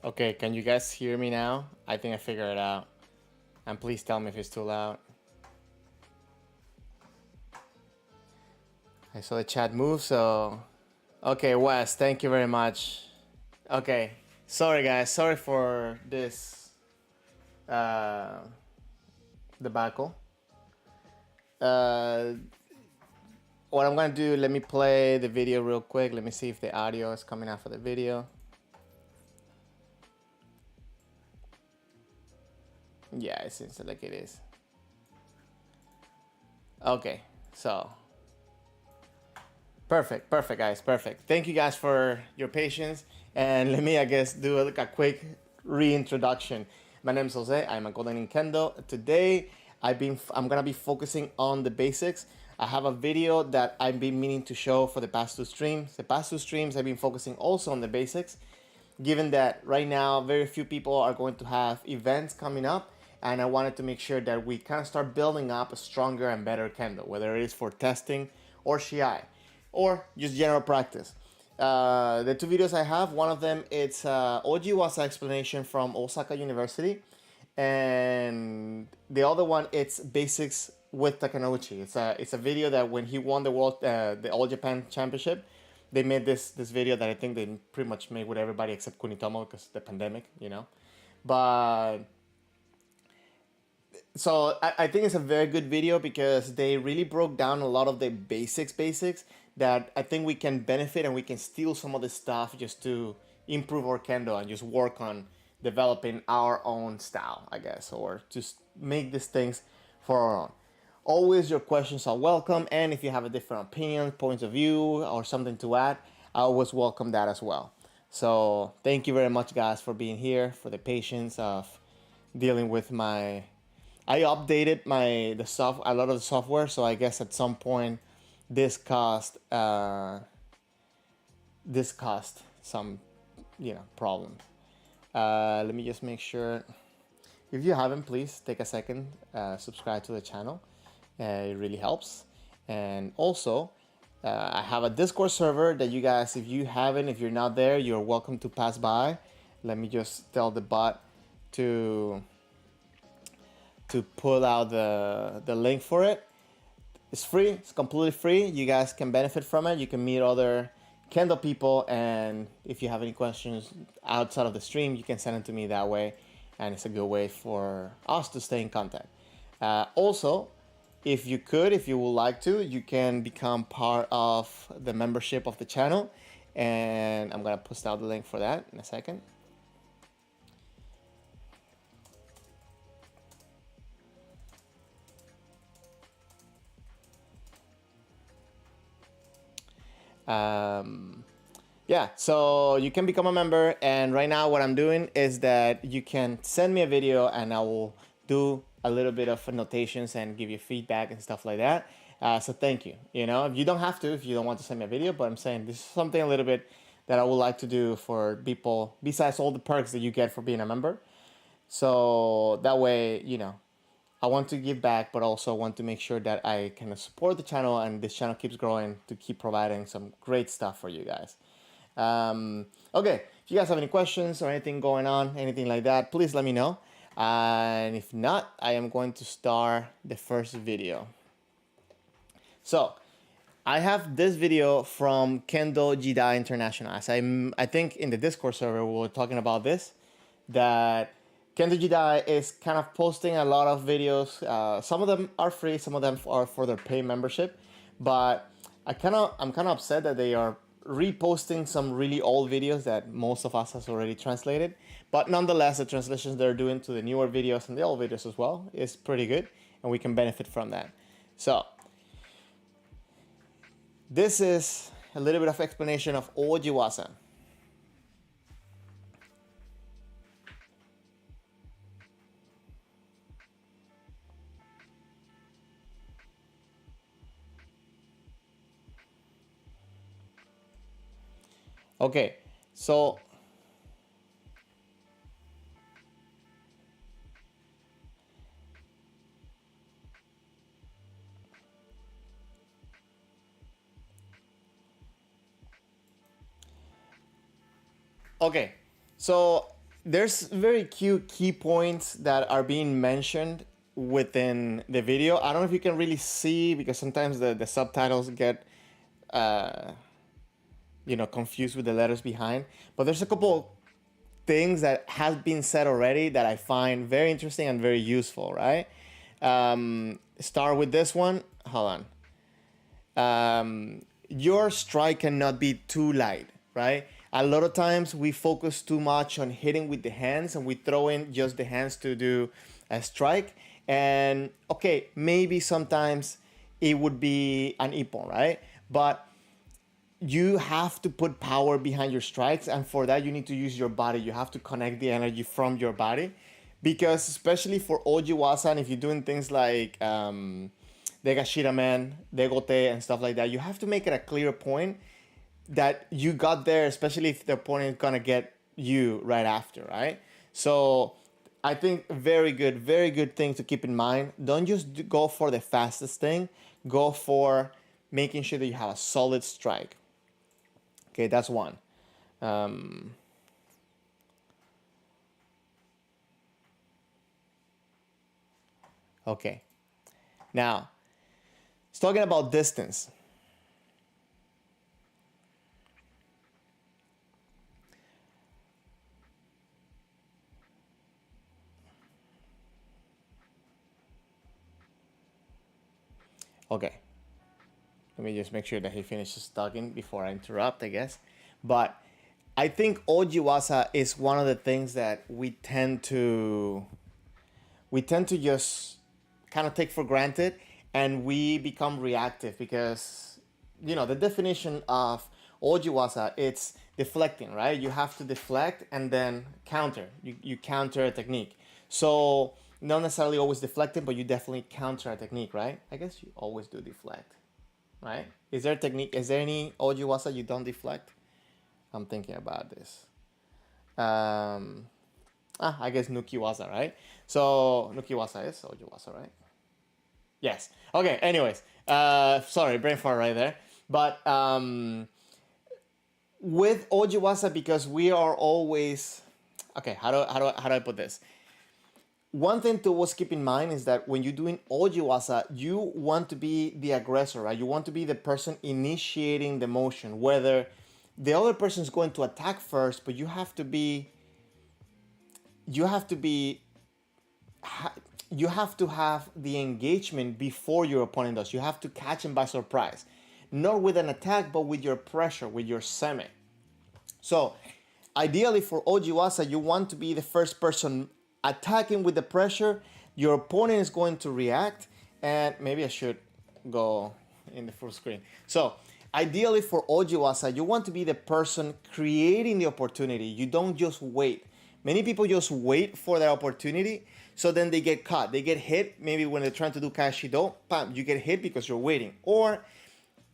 Okay, can you guys hear me now? I think I figured it out. And please tell me if it's too loud. I saw the chat move, so... Okay, Wes, thank you very much. Okay, sorry guys, sorry for this debacle. Uh, what I'm gonna do, let me play the video real quick. Let me see if the audio is coming out for the video. Yeah, it seems like it is. Okay, so perfect, guys, perfect. Thank you guys for your patience, and let me, I guess, do a quick reintroduction. My name is Jose. I'm a Golden in Kendo. Today, I'm gonna be focusing on the basics. I have a video that I've been meaning to show for the past two streams. The past two streams, I've been focusing also on the basics, given that right now very few people are going to have events coming up, and I wanted to make sure that we kind of start building up a stronger and better kendo, whether it is for testing or shiai or just general practice. The two videos I have, one of them it's Ojiwasa explanation from Osaka University, and the other one it's basics with Takanouchi. It's a video that when he won the All Japan Championship, they made this video that I think they pretty much made with everybody except Kunitomo because the pandemic, you know. But so I think it's a very good video because they really broke down a lot of the basics that I think we can benefit, and we can steal some of the stuff just to improve our kendo and just work on developing our own style, I guess, or just make these things for our own. Always your questions are welcome, and if you have a different opinion, points of view, or something to add, I always welcome that as well. So thank you very much, guys, for being here, for the patience of dealing with my... I updated a lot of the software, so I guess at some point this cost some problems. Let me just make sure. If you haven't, please take a second, subscribe to the channel. It really helps. And also, I have a Discord server that you guys, if you're not there, you're welcome to pass by. Let me just tell the bot to pull out the link for it. It's free. It's completely free. You guys can benefit from it. You can meet other Kendo people, and if you have any questions outside of the stream, you can send them to me that way, and it's a good way for us to stay in contact. Also, if you would like to, you can become part of the membership of the channel, and I'm gonna post out the link for that in a second. Yeah, so you can become a member, and right now what I'm doing is that you can send me a video and I will do a little bit of annotations and give you feedback and stuff like that. So thank you. You know, you don't have to if you don't want to send me a video, but I'm saying this is something a little bit that I would like to do for people besides all the perks that you get for being a member. So that way, you know, I want to give back, but also want to make sure that I can support the channel and this channel keeps growing to keep providing some great stuff for you guys. Okay, if you guys have any questions or anything going on, anything like that, please let me know. And if not, I am going to start the first video. So, I have this video from Kendo Jidai International. As I think in the Discord server, we were talking about this, that Kendo Jidai is kind of posting a lot of videos. Some of them are free, some of them are for their pay membership. But I'm kind of upset that they are reposting some really old videos that most of us has already translated. But nonetheless, the translations they're doing to the newer videos and the old videos as well is pretty good, and we can benefit from that. So, this is a little bit of explanation of Ojiwasa. Okay, so okay, so there's very cute key points that are being mentioned within the video. I don't know if you can really see because sometimes the subtitles get confused with the letters behind. But there's a couple things that have been said already that I find very interesting and very useful, right? Start with this one. Hold on. Your strike cannot be too light, right? A lot of times we focus too much on hitting with the hands and we throw in just the hands to do a strike. And okay, maybe sometimes it would be an ippon, right? But you have to put power behind your strikes, and for that you need to use your body. You have to connect the energy from your body, because especially for ojiwasa, and if you're doing things like degashiramen, degote, and stuff like that, you have to make it a clear point that you got there, especially if the opponent is gonna get you right after, right? So I think very good thing to keep in mind. Don't just go for the fastest thing. Go for making sure that you have a solid strike. Okay, that's one. Okay. Now, it's talking about distance. Okay. Let me just make sure that he finishes talking before I interrupt, I guess. But I think ojiwasa is one of the things that we tend to just kind of take for granted, and we become reactive because the definition of ojiwasa, it's deflecting, right? You have to deflect and then counter. You counter a technique. So not necessarily always deflecting, but you definitely counter a technique, right? I guess you always do deflect, right? Is there a technique? Is there any ojiwasa you don't deflect? I'm thinking about this. I guess nukiwasa, right? So nukiwasa is ojiwasa, right? Yes. Okay. Anyways, sorry, brain fart right there. But with ojiwasa, because we are always okay. How do I put this? One thing to always keep in mind is that when you're doing ojiwasa, you want to be the aggressor, right? You want to be the person initiating the motion, whether the other person is going to attack first, but you have to have the engagement before your opponent does. You have to catch him by surprise, not with an attack, but with your pressure, with your seme. So ideally for ojiwasa, you want to be the first person attacking with the pressure. Your opponent is going to react, and maybe I should go in the full screen. So ideally for ojiwasa, you want to be the person creating the opportunity. You don't just wait. Many people just wait for their opportunity, so then they get caught. They get hit. Maybe when they're trying to do kaeshido, bam, you get hit because you're waiting. Or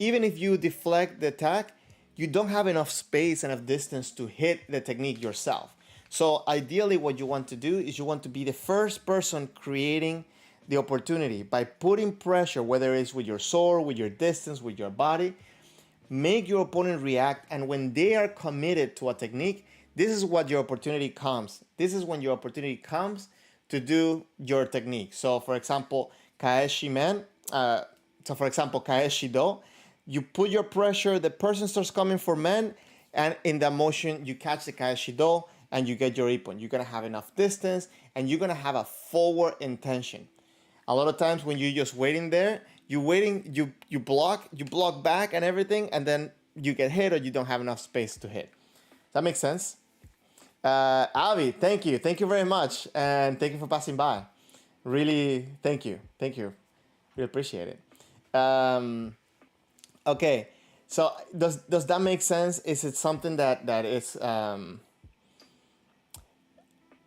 even if you deflect the attack, you don't have enough space, enough distance to hit the technique yourself. So ideally what you want to do is you want to be the first person creating the opportunity by putting pressure, whether it's with your sword, with your distance, with your body. Make your opponent react, and when they are committed to a technique, this is what your opportunity comes. This is when your opportunity comes to do your technique. So for example, kaeshimen, kaeshido, you put your pressure, the person starts coming for men, and in that motion, you catch the kaeshido, and you get your ippon. You're gonna have enough distance, and you're gonna have a forward intention. A lot of times when you're just waiting there, you block back and everything, and then you get hit or you don't have enough space to hit. Does that make sense? Avi, thank you very much, and thank you for passing by. Really, thank you. We appreciate it. Okay, so does that make sense? Is it something that is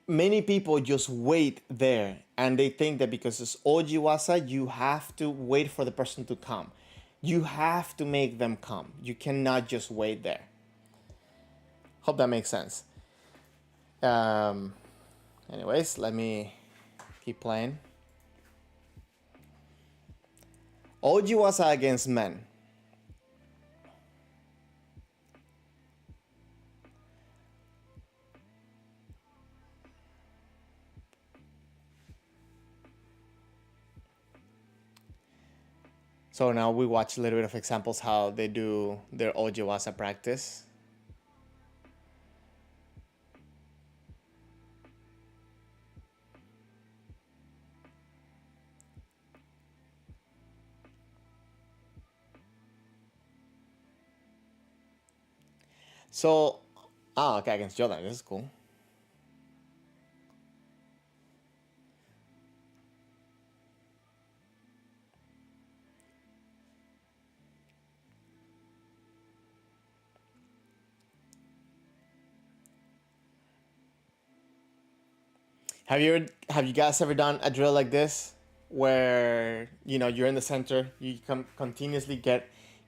many people just wait there, and they think that because it's ojiwasa, you have to wait for the person to come. You have to make them come. You cannot just wait there. Hope that makes sense. Anyways, let me keep playing. Ojiwasa against men. So now we watch a little bit of examples how they do their Ojiwasa practice. So, okay, against Jordan, this is cool. Have you guys ever done a drill like this, where you're in the center, you continuously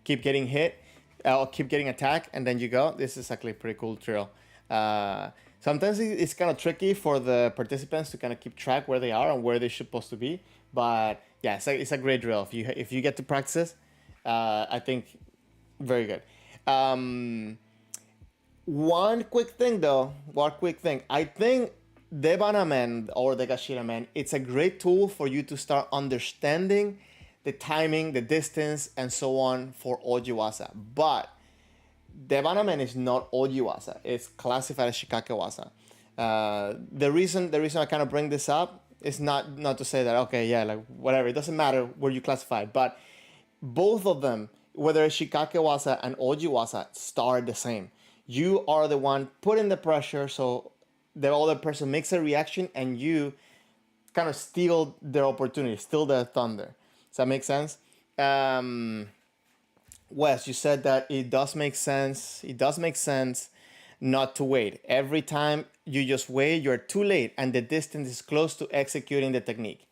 keep getting hit, or keep getting attacked, and then you go? This is actually a pretty cool drill. Sometimes it's kind of tricky for the participants to kind of keep track where they are and where they're supposed to be, but yeah, it's a great drill if you get to practice. I think very good. One quick thing though, I think Devana Man or the Gashira Man, it's a great tool for you to start understanding the timing, the distance, and so on for Ojiwasa. But Devana Man is not Ojiwasa. It's classified as Shikakewasa. The reason I kind of bring this up is not to say that, okay, yeah, like whatever, it doesn't matter where you classify, but both of them, whether it's Shikakewasa and Ojiwasa, start the same. You are the one putting the pressure, so the other person makes a reaction and you kind of steal their opportunity, steal their thunder. Does that make sense? Wes, you said that it does make sense. It does make sense not to wait. Every time you just wait, you're too late and the distance is close to executing the technique.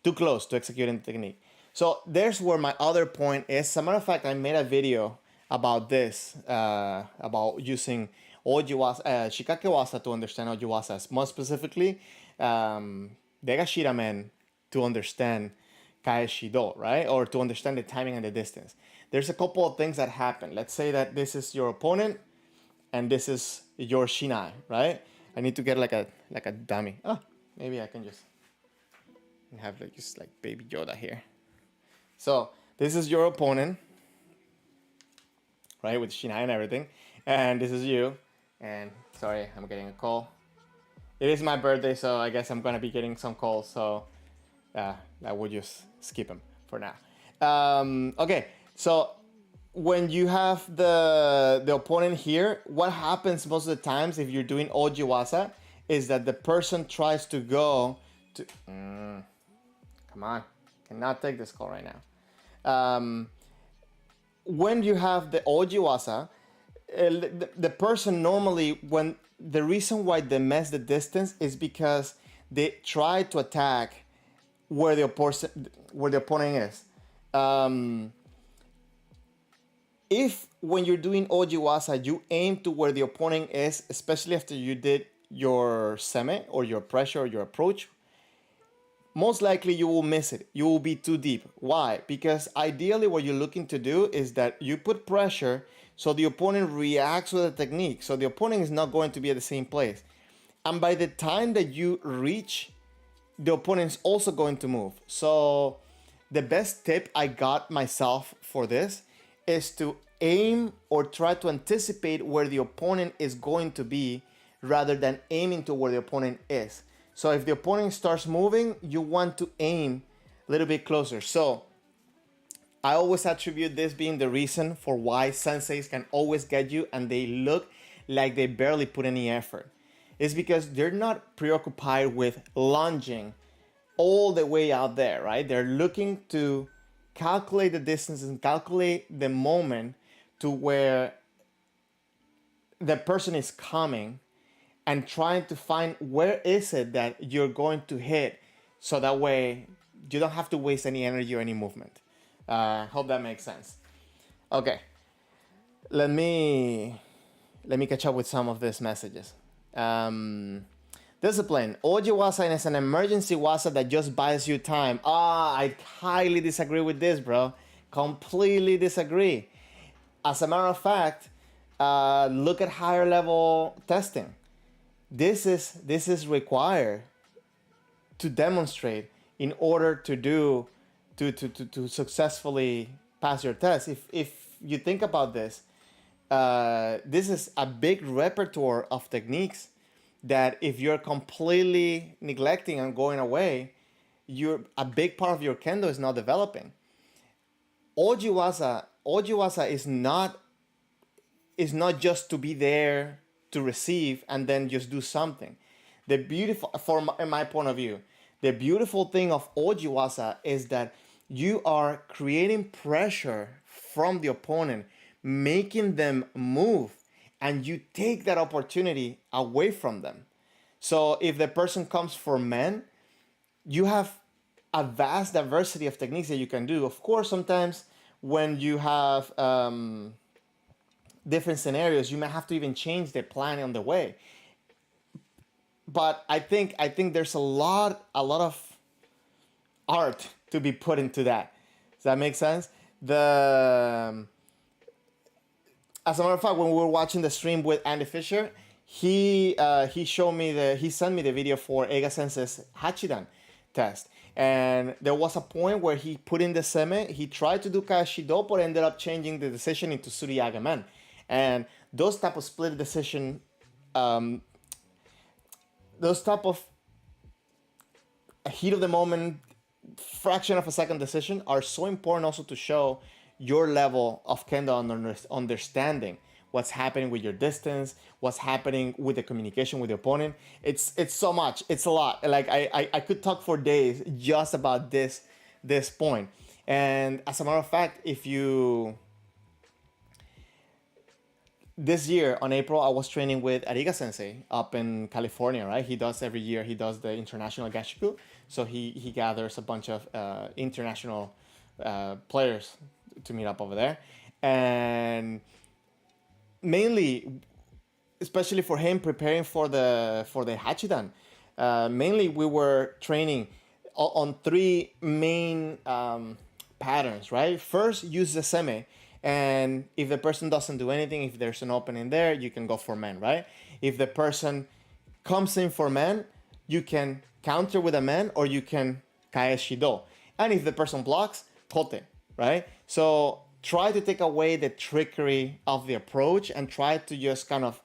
Too close to executing the technique. So there's where my other point is. As a matter of fact, I made a video about this, about using Ojiwasa, Shikakewasa to understand Ojiwasas. More specifically, Degashira Men to understand Kaeshido, right? Or to understand the timing and the distance. There's a couple of things that happen. Let's say that this is your opponent and this is your Shinai, right? I need to get like a dummy. Oh, maybe I can just have just like baby Yoda here. So this is your opponent, right, with Shinai and everything, and this is you. And sorry, I'm getting a call. It is my birthday, so I guess I'm gonna be getting some calls. So I will just skip them for now. Okay, so when you have the opponent here, what happens most of the times if you're doing Ojiwasa is that the person tries to go to. Come on, cannot take this call right now. When you have the Ojiwasa, the person normally, when the reason why they mess the distance is because they try to attack where the opponent is. If when you're doing Ojiwasa, you aim to where the opponent is, especially after you did your seme or your pressure or your approach, most likely you will miss it. You will be too deep. Why? Because ideally what you're looking to do is that you put pressure so the opponent reacts with the technique. So the opponent is not going to be at the same place. And by the time that you reach, the opponent is also going to move. So the best tip I got myself for this is to aim or try to anticipate where the opponent is going to be rather than aiming to where the opponent is. So if the opponent starts moving, you want to aim a little bit closer. So I always attribute this being the reason for why senseis can always get you and they look like they barely put any effort. It's because they're not preoccupied with lunging all the way out there, right? They're looking to calculate the distance and calculate the moment to where the person is coming and trying to find where is it that you're going to hit, so that way you don't have to waste any energy or any movement. Hope that makes sense. Okay, let me catch up with some of these messages. Discipline. Ojiwasa is an emergency wasa that just buys you time. I highly disagree with this, bro. Completely disagree. As a matter of fact, look at higher level testing. This is required to demonstrate in order to do to successfully pass your test. If you think about this, this is a big repertoire of techniques that if you're completely neglecting and going away, you're a big part of your kendo is not developing. Ojiwasa is not just to be there to receive and then just do something. The beautiful, in my point of view, the beautiful thing of Ojiwasa is that you are creating pressure from the opponent, making them move, and you take that opportunity away from them. So if the person comes for men, you have a vast diversity of techniques that you can do. Of course, sometimes when you have different scenarios, you may have to even change the plan on the way. But I think there's a lot of art to be put into that. Does that make sense? The As a matter of fact, when we were watching the stream with Andy Fisher, he showed me he sent me the video for Eiga Sensei's Hachidan test. And there was a point where he put in the seme, he tried to do Kaeshido, but ended up changing the decision into Suriyagamen. And those type of split decision, those type of heat of the moment, fraction of a second decision are so important also to show your level of kendo understanding what's happening with your distance, what's happening with the communication with the opponent. It's so much, it's a lot. Like I could talk for days just about this point. And as a matter of fact, if you this year on April, I was training with Ariga Sensei up in California, right? He does every year, he does the international Gashiku. So he gathers a bunch of international players to meet up over there. And mainly, especially for him preparing for the Hachidan, mainly we were training on three main patterns, right? First, use the seme. And if the person doesn't do anything, if there's an opening there, you can go for men, right? If the person comes in for men, you can counter with a man or you can kae shido. And if the person blocks, kote, right? So try to take away the trickery of the approach and try to just kind of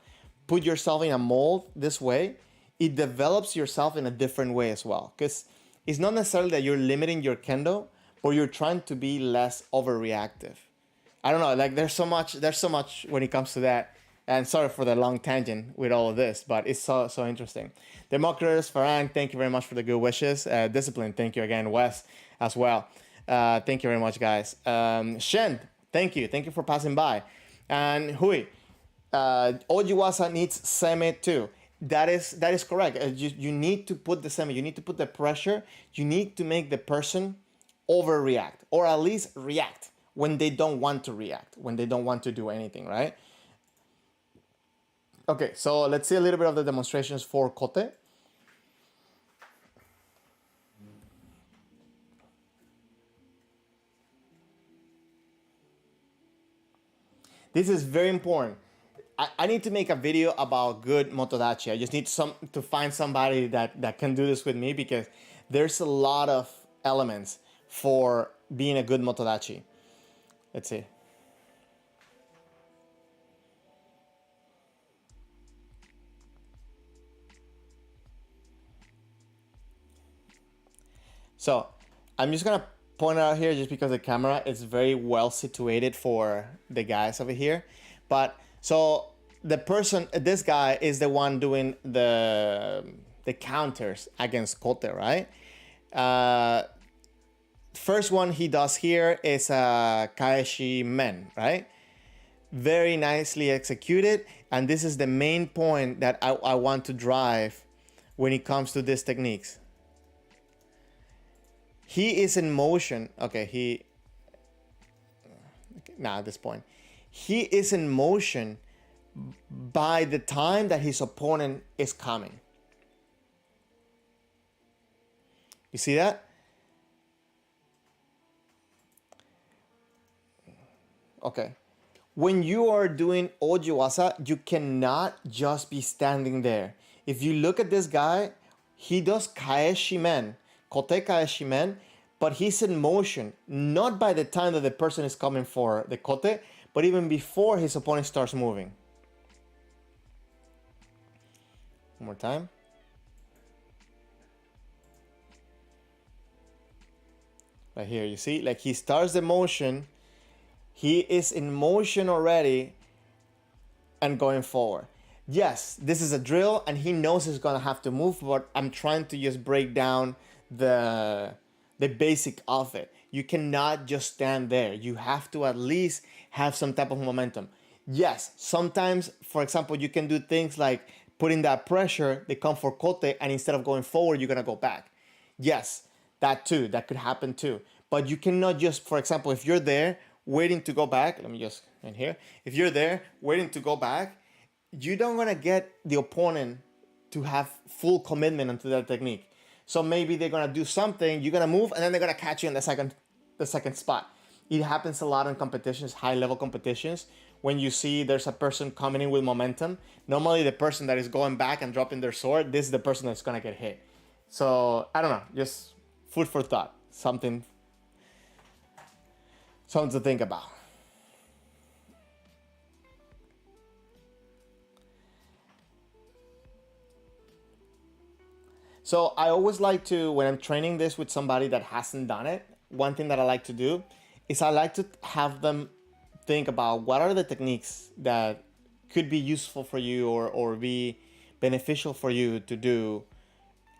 put yourself in a mold this way. It develops yourself in a different way as well. Because it's not necessarily that you're limiting your kendo, but you're trying to be less overreactive. I don't know, like there's so much when it comes to that. And sorry for the long tangent with all of this, but it's so interesting. Democritus, Farang, thank you very much for the good wishes. Discipline, thank you again. Wes as well. Thank you very much, guys. Shen, thank you for passing by. And Hui, Ojiwasa needs seme too. That is correct. You need to put the seme, you need to put the pressure, you need to make the person overreact, or at least react when they don't want to react, when they don't want to do anything, right? Okay, so let's see a little bit of the demonstrations for kote. This is very important. I need to make a video about good motodachi. I just need to find somebody that can do this with me, because there's a lot of elements for being a good motodachi. Let's see. So I'm just gonna point out here, just because the camera is very well situated for the guys over here. But so this guy is the one doing the counters against kote, right? First one he does here is a kaeshi men, right? Very nicely executed. And this is the main point that I want to drive when it comes to these techniques. He is in motion. Okay, now at this point, he is in motion by the time that his opponent is coming. You see that? Okay. When you are doing Ojiwasa, you cannot just be standing there. If you look at this guy, he does kaeshimen, kote kaeshimen, but he's in motion, not by the time that the person is coming for the kote, but even before his opponent starts moving. One more time. Right here, you see, like he starts the motion, he is in motion already and going forward. Yes, this is a drill and he knows he's gonna have to move, but I'm trying to just break down the basic of it. You cannot just stand there. You have to at least have some type of momentum. Yes, sometimes, for example, you can do things like putting that pressure, they come for kote, and instead of going forward, you're gonna go back. Yes, that too, that could happen too. But you cannot just, for example, if you're there waiting to go back, let me just in here. If you're there waiting to go back, you don't gonna get the opponent to have full commitment into that technique. So maybe they're gonna do something, you're gonna move, and then they're gonna catch you in the second spot. It happens a lot in competitions, high level competitions, when you see there's a person coming in with momentum. Normally the person that is going back and dropping their sword, this is the person that's gonna get hit. So I don't know, just food for thought, something to think about. So I always like to, when I'm training this with somebody that hasn't done it, one thing that I like to do is I like to have them think about what are the techniques that could be useful for you or be beneficial for you to do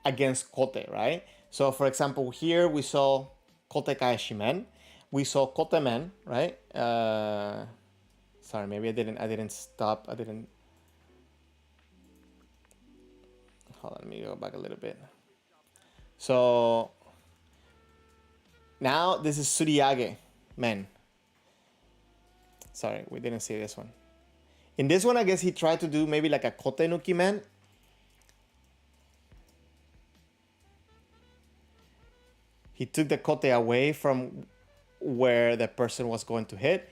against kote, right? So for example, here we saw kote kaeshimen, we saw kote men, right? Sorry, maybe I didn't stop, hold on, let me go back a little bit. So now this is Suriage men. Sorry, we didn't see this one. In this one, I guess he tried to do maybe like a kote nuki man. He took the kote away from where the person was going to hit.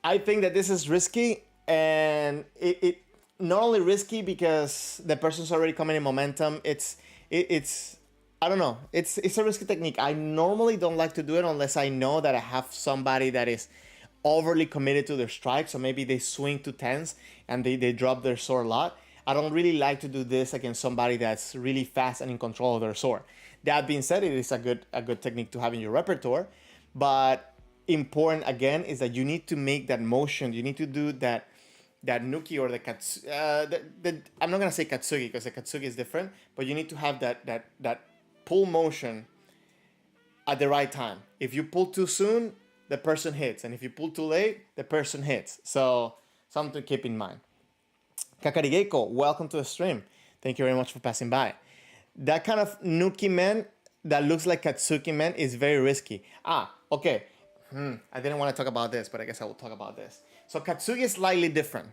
I think that this is risky, and it not only risky because the person's already coming in momentum. It's I don't know. It's a risky technique. I normally don't like to do it unless I know that I have somebody that is overly committed to their strike. So maybe they swing to tens and they drop their sword a lot. I don't really like to do this against somebody that's really fast and in control of their sword. That being said, it is a good technique to have in your repertoire. But important again is that you need to make that motion. You need to do that nuki or the katsu. I'm not gonna say katsugi because the katsugi is different, but you need to have that pull motion at the right time. If you pull too soon, the person hits, and if you pull too late, the person hits. So something to keep in mind. Kakarigeko, welcome to the stream. Thank you very much for passing by. That kind of nuki men that looks like katsuki men is very risky. Okay. I didn't want to talk about this, but I guess I will talk about this. So katsugi is slightly different.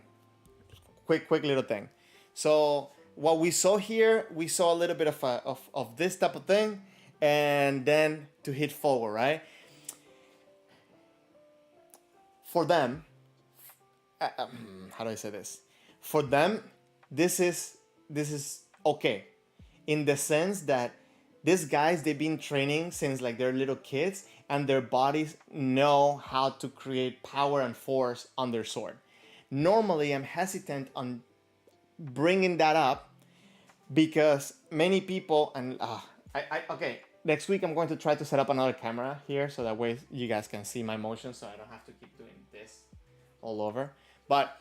Quick little thing. So what we saw here, we saw a little bit of this type of thing, and then to hit forward, right? For them, how do I say this? For them, this is okay, in the sense that these guys, they've been training since like they're little kids, and their bodies know how to create power and force on their sword. Normally, I'm hesitant on bringing that up because many people, and okay, next week I'm going to try to set up another camera here so that way you guys can see my motion, so I don't have to keep doing this all over. But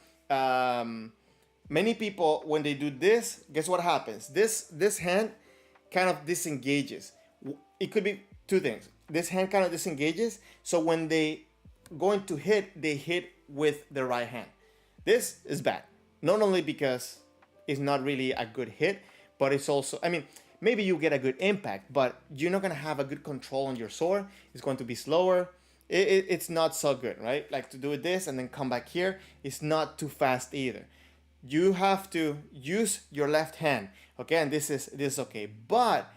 many people, when they do this, guess what happens? This hand kind of disengages. It could be two things. This hand kind of disengages, so when they going to hit, they hit with the right hand. This is bad. Not only because it's not really a good hit, but it's also, I mean, maybe you get a good impact, but you're not gonna have a good control on your sword. It's going to be slower. It's not so good, right? Like to do this and then come back here, it's not too fast either. You have to use your left hand, okay? And this is okay. But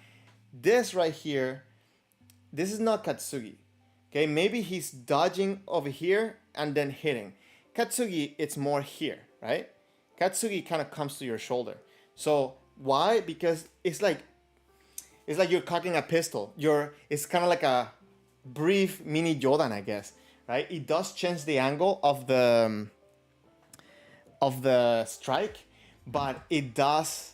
this right here, this is not katsugi, okay? Maybe he's dodging over here and then hitting. Katsugi, it's more here, right? Katsugi kind of comes to your shoulder. So why? Because it's like, It's like you're cocking a pistol. It's kind of like a brief mini Jordan, I guess, right? It does change the angle of the strike, but it does.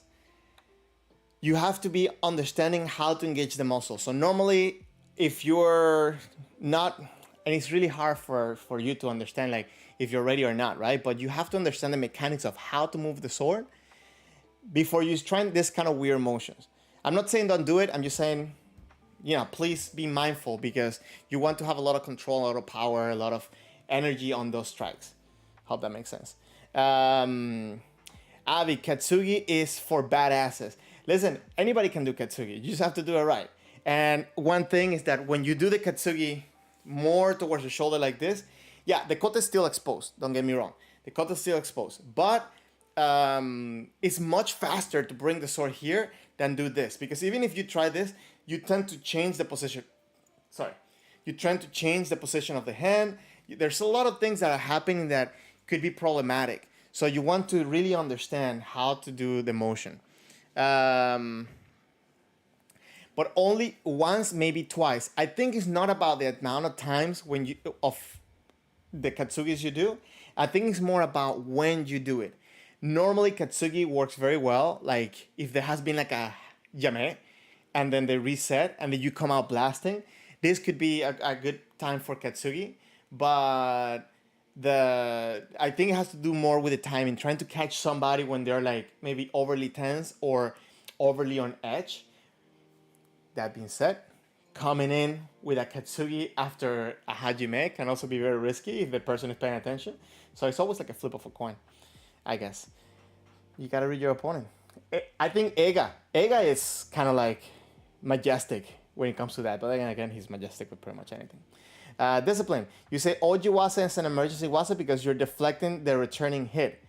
You have to be understanding how to engage the muscle. So normally, if you're not, and it's really hard for you to understand, like if you're ready or not, right? But you have to understand the mechanics of how to move the sword before you try this kind of weird motions. I'm not saying don't do it. I'm just saying, please be mindful because you want to have a lot of control, a lot of power, a lot of energy on those strikes. Hope that makes sense. Avi, Katsugi is for badasses. Listen, anybody can do Katsugi. You just have to do it right. And one thing is that when you do the Katsugi more towards the shoulder like this, yeah, the kote is still exposed. Don't get me wrong. The kote is still exposed. But it's much faster to bring the sword here than do this. Because even if you try this, you tend to change the position. You tend to change the position of the hand. There's a lot of things that are happening that could be problematic. So you want to really understand how to do the motion. But only once, maybe twice. I think it's not about the amount of times of the katsugis you do. I think it's more about when you do it. Normally, katsugi works very well. Like if there has been like a yame, and then they reset, and then you come out blasting. This could be a good time for katsugi, but I think it has to do more with the timing, trying to catch somebody when they're like maybe overly tense or overly on edge. That being said, coming in with a katsugi after a hajime can also be very risky if the person is paying attention. So it's always like a flip of a coin, I guess. You gotta read your opponent. I think Ega is kind of like majestic when it comes to that, but again, he's majestic with pretty much anything. Discipline. You say Oji Wasa is an emergency Wasa because you're deflecting the returning hit.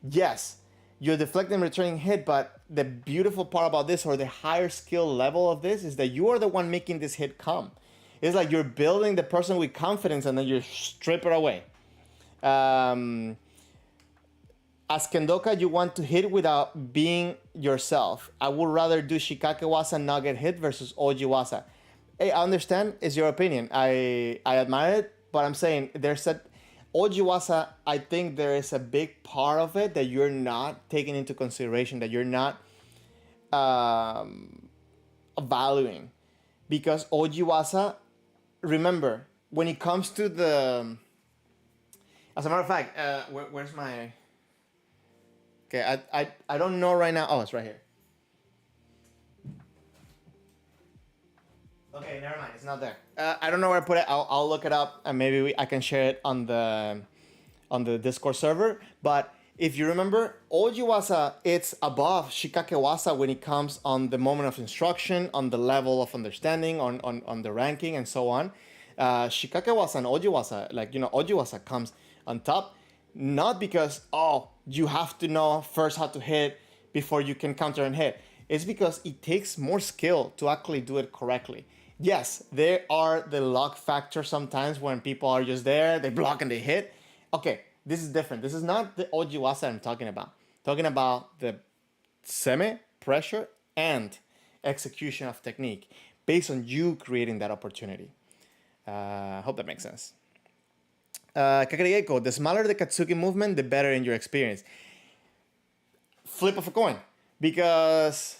Yes, you're deflecting returning hit, but the beautiful part about this, or the higher skill level of this, is that you are the one making this hit come. It's like you're building the person with confidence and then you strip it away. As Kendoka, you want to hit without being yourself. I would rather do Shikake Wasa and not get hit versus Oji Wasa. Hey, I understand. It's your opinion. I admire it, but I'm saying there's a Oji Wasa. I think there is a big part of it that you're not taking into consideration, that you're not valuing, because Oji Wasa. Remember, when it comes to the, as a matter of fact, where's my? Okay, I don't know right now. Oh, it's right here. Okay, never mind. It's not there. I don't know where I put it. I'll look it up and maybe I can share it on the Discord server. But if you remember, Oji Wasa, it's above Shikake Wasa when it comes on the moment of instruction, on the level of understanding, on the ranking, and so on. Shikake Wasa and Oji Wasa, Oji Wasa comes on top, not because, you have to know first how to hit before you can counter and hit. It's because it takes more skill to actually do it correctly. Yes, there are the luck factor sometimes when people are just there, they block and they hit. Okay, this is different. This is not the Oji Wasa I'm talking about. Talking about the semi, pressure, and execution of technique based on you creating that opportunity. Hope that makes sense. Kakarieko, the smaller the Katsuki movement, the better in your experience. Flip of a coin. Because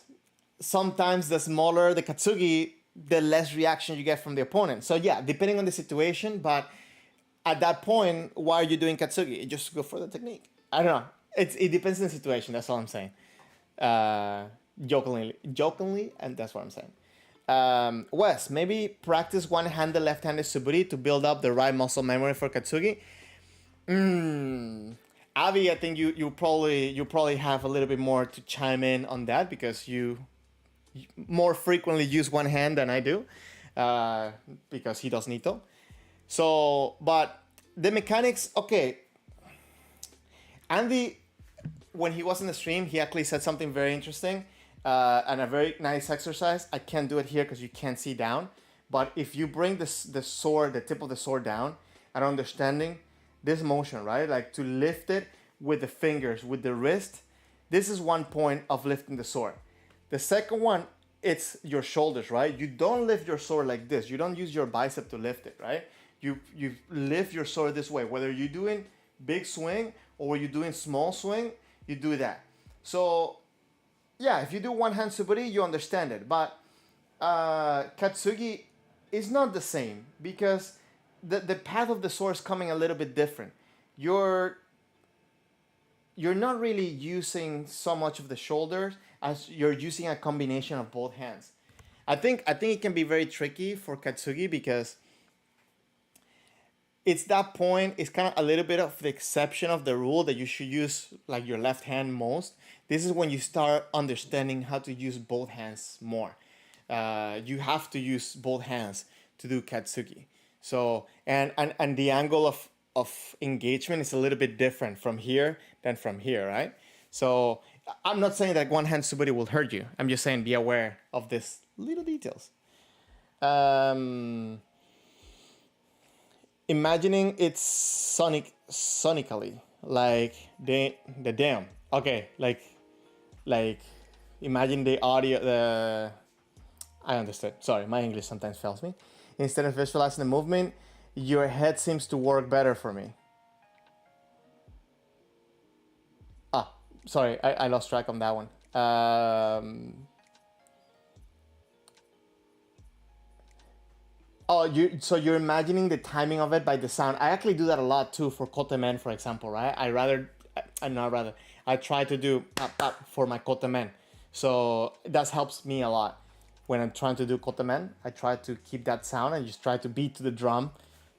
sometimes the smaller the Katsugi, the less reaction you get from the opponent. So yeah, depending on the situation, but at that point, why are you doing Katsugi? Just go for the technique. I don't know. It depends on the situation. That's all I'm saying. Jokingly, and that's what I'm saying. Wes, maybe practice one-handed left-handed suburi to build up the right muscle memory for Katsugi. Avi, I think you probably have a little bit more to chime in on that because you more frequently use one hand than I do, because he does Nito. So, but the mechanics, okay. Andy, when he was in the stream, he actually said something very interesting. And a very nice exercise. I can't do it here because you can't see down. But if you bring the sword, the tip of the sword down, and understanding this motion, right? Like to lift it with the fingers, with the wrist. This is one point of lifting the sword. The second one it's your shoulders, right? You don't lift your sword like this. You don't use your bicep to lift it, right? You lift your sword this way. Whether you're doing big swing or you're doing small swing, you do that. So yeah, if you do one hand suburi, you understand it. But katsugi is not the same because the path of the sword is coming a little bit different. You're you're not really using so much of the shoulders as you're using a combination of both hands. I think it can be very tricky for katsugi because it's that point. It's kind of a little bit of the exception of the rule that you should use like your left hand most. This is when you start understanding how to use both hands more. You have to use both hands to do katsugi. So and the angle of engagement is a little bit different from here than from here, right? So I'm not saying that one hand suburi will hurt you. I'm just saying be aware of these little details. Um, Imagining it's sonically like the dam. Okay, like imagine the audio. The I understood. Sorry, my English sometimes fails me. Instead of visualizing the movement, your head seems to work better for me. Ah, sorry, I lost track on that one. Oh, you're imagining the timing of it by the sound. I actually do that a lot too for kotemen, for example, right? I not rather. I try to do pap pap for my kotemen, so that helps me a lot when I'm trying to do kotemen. I try to keep that sound and just try to beat to the drum,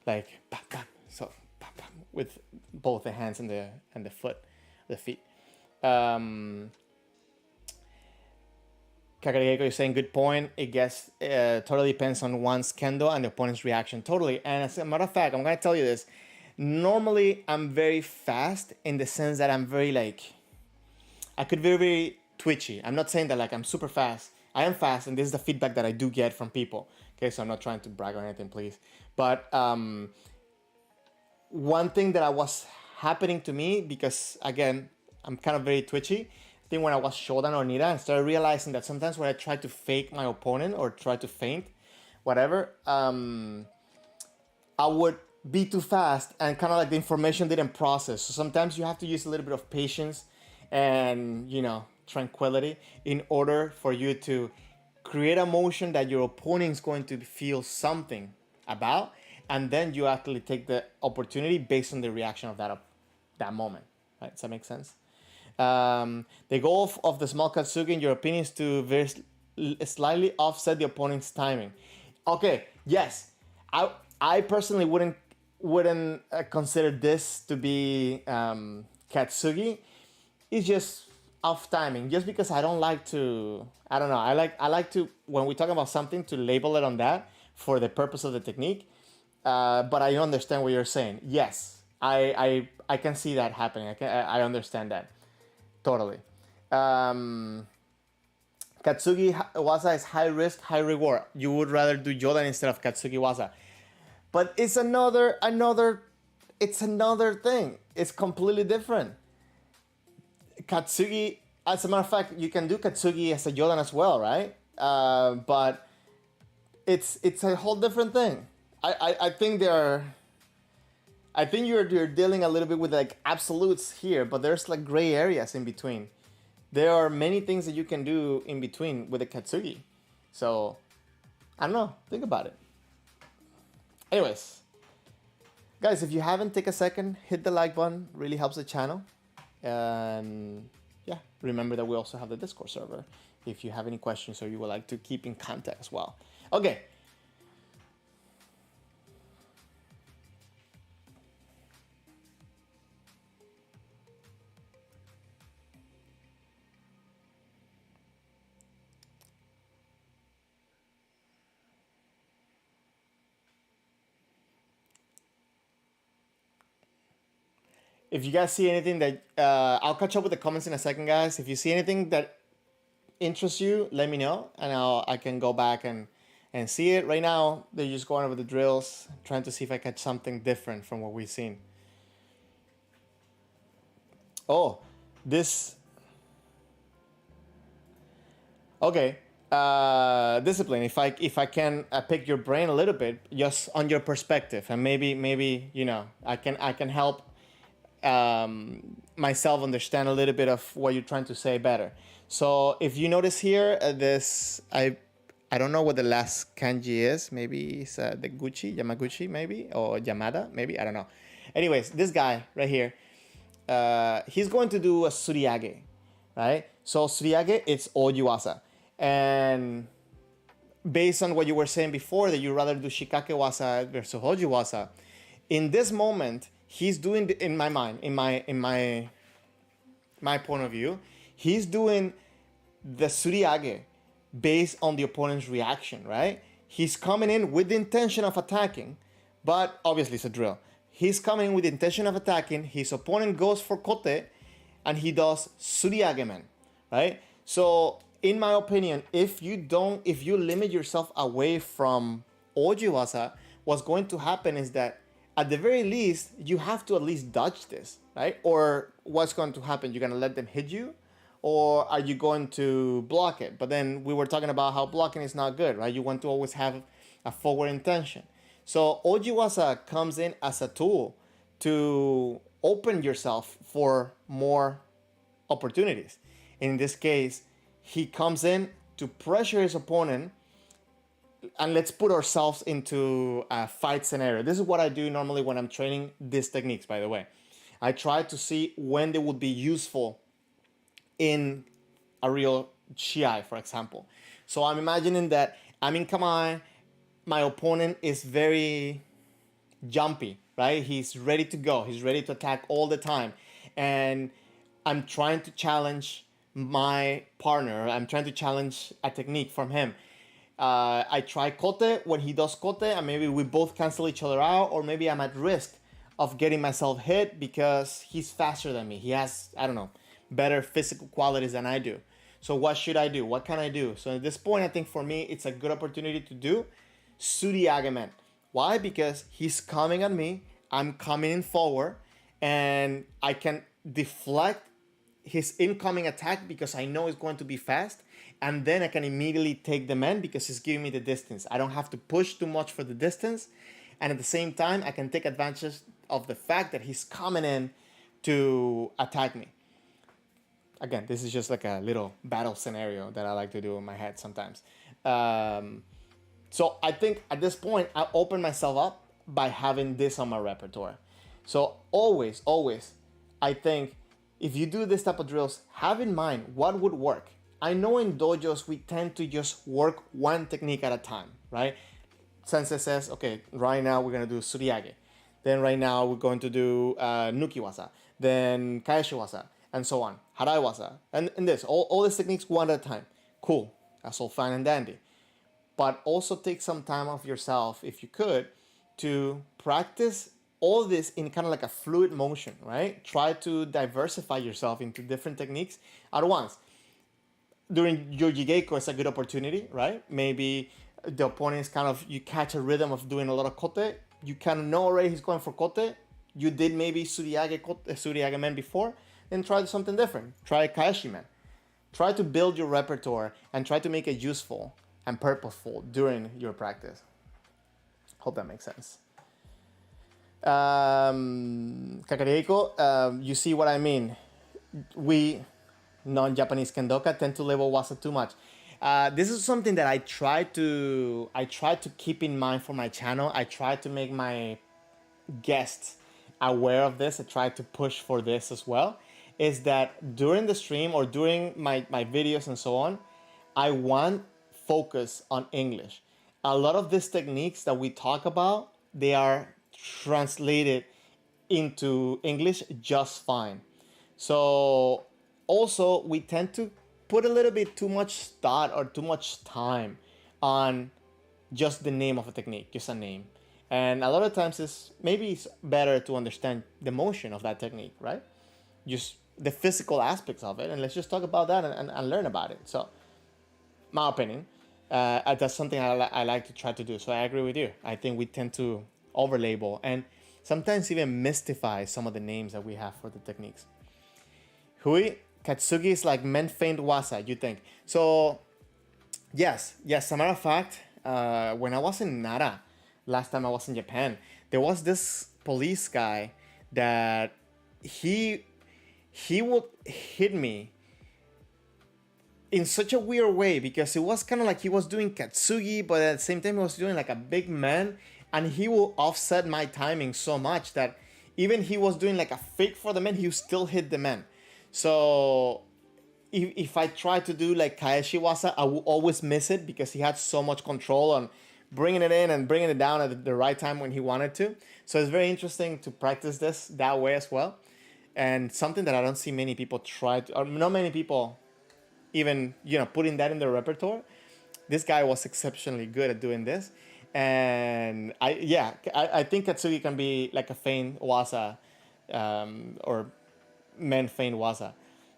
like pap pap. So pap pap with both the hands and the foot, the feet. Um, Kakarigeko is saying good point. It gets totally depends on one's kendo and the opponent's reaction. Totally. And as a matter of fact, I'm gonna tell you this. Normally, I'm very fast in the sense that I'm very like I could be very twitchy. I'm not saying that like I'm super fast. I am fast, and this is the feedback that I do get from people. Okay, so I'm not trying to brag or anything, please. But one thing that I was happening to me because again I'm kind of very twitchy. I think when I was Shodan or Nira, I started realizing that sometimes when I try to fake my opponent or try to feint, whatever, I would be too fast and kind of like the information didn't process. So sometimes you have to use a little bit of patience and tranquility in order for you to create a motion that your opponent is going to feel something about, and then you actually take the opportunity based on the reaction of that moment. Right? Does that make sense? The goal of the small katsugi, in your opinion, is to slightly offset the opponent's timing. Okay, yes, I personally wouldn't consider this to be katsugi. It's just off timing. Just because I don't like to, I don't know. I like to when we talk about something to label it on that for the purpose of the technique. But I understand what you're saying. Yes, I can see that happening. I understand that totally. Katsugi waza is high risk, high reward. You would rather do Yodan instead of Katsugi waza, but it's another thing. It's completely different. Katsugi, as a matter of fact, you can do Katsugi as a Yodan as well, right? But it's a whole different thing. I think you're dealing a little bit with like absolutes here, but there's like gray areas in between. There are many things that you can do in between with the katsugi. So I don't know. Think about it. Anyways, guys, if you haven't, take a second, hit the like button. Really helps the channel. And yeah, remember that we also have the Discord server if you have any questions or you would like to keep in contact as well. Okay. If you guys see anything that I'll catch up with the comments in a second, guys. If you see anything that interests you, let me know, and I can go back and see it. Right now, they're just going over the drills, trying to see if I catch something different from what we've seen. Oh, this. Okay, discipline. If I can pick your brain a little bit, just on your perspective, and maybe I can help myself understand a little bit of what you're trying to say better. So if you notice here, this I don't know what the last kanji is. Maybe it's the Gucci, Yamaguchi, maybe, or Yamada, maybe, I don't know. Anyways, this guy right here, he's going to do a suriage, right? So suriage, it's ojiwasa, and based on what you were saying before, that you rather do shikake wasa versus hoji wasa, in this moment he's doing, in my mind, in my point of view, he's doing the suriage based on the opponent's reaction, right? He's coming in with the intention of attacking, but obviously it's a drill. He's coming with the intention of attacking, his opponent goes for kote, and he does suriagemen, right? So in my opinion, if you limit yourself away from ojiwasa, what's going to happen is that at the very least you have to at least dodge this, right? Or what's going to happen? You're going to let them hit you, or are you going to block it? But then we were talking about how blocking is not good, right? You want to always have a forward intention. So ojiwasa comes in as a tool to open yourself for more opportunities. In this case, he comes in to pressure his opponent, and let's put ourselves into a fight scenario. This is what I do normally when I'm training these techniques, by the way. I try to see when they would be useful in a real Chi, for example. So I'm imagining that I'm in Kamae, my opponent is very jumpy, right? He's ready to go, he's ready to attack all the time. And I'm trying to challenge my partner, I'm trying to challenge a technique from him. I try kote when he does kote, and maybe we both cancel each other out, or maybe I'm at risk of getting myself hit because he's faster than me. He has, I don't know, better physical qualities than I do. So what should I do? What can I do? So at this point, I think for me, it's a good opportunity to do suriagemen. Why? Because he's coming at me, I'm coming in forward, and I can deflect his incoming attack because I know it's going to be fast, and then I can immediately take the man because he's giving me the distance. I don't have to push too much for the distance, and at the same time, I can take advantage of the fact that he's coming in to attack me. Again, this is just like a little battle scenario that I like to do in my head sometimes. So I think at this point, I open myself up by having this on my repertoire. So always, I think if you do this type of drills, have in mind what would work. I know in dojos, we tend to just work one technique at a time, right? Sensei says, okay, right now we're going to do suriage. Then right now we're going to do nukiwasa. Then kaeshiwasa, and so on. Haraiwasa. And this, all these techniques one at a time. Cool. That's all fine and dandy. But also take some time off yourself, if you could, to practice all this in kind of like a fluid motion, right? Try to diversify yourself into different techniques at once. During your Jigeiko, it's a good opportunity, right? Maybe the opponent is kind of, you catch a rhythm of doing a lot of kote. You kind of know already he's going for kote. You did maybe suriage men before, then try something different. Try kaeshi men. Try to build your repertoire and try to make it useful and purposeful during your practice. Hope that makes sense. Kakareiko, you see what I mean. We non-Japanese kendoka tend to label wasa too much. This is something that I try to keep in mind for my channel. I try to make my guests aware of this. I try to push for this as well. Is that during the stream or during my videos and so on, I want focus on English. A lot of these techniques that we talk about, they are translated into English just fine. So also we tend to put a little bit too much thought or too much time on just the name of a technique, just a name. And a lot of times it's better to understand the motion of that technique, right? Just the physical aspects of it, and let's just talk about that and learn about it. So my opinion, that's something I like to try to do. So I agree with you. I think we tend to overlabel and sometimes even mystify some of the names that we have for the techniques. Hui, Katsugi is like men feint wasa, you think. So Yes, yes. As a matter of fact, when I was in Nara, last time I was in Japan, there was this police guy that he he would hit me in such a weird way because it was kind of like he was doing katsugi, but at the same time he was doing like a big man, and he will offset my timing so much that even he was doing like a fake for the man, he still hit the man. So if I try to do like Kaeshi Wasa, I will always miss it because he had so much control on bringing it in and bringing it down at the right time when he wanted to. So it's very interesting to practice this that way as well. And something that I don't see many people try to, or not many people even, putting that in their repertoire. This guy was exceptionally good at doing this. And I think Katsugi can be like a feint Wasa, or men feint Wasa.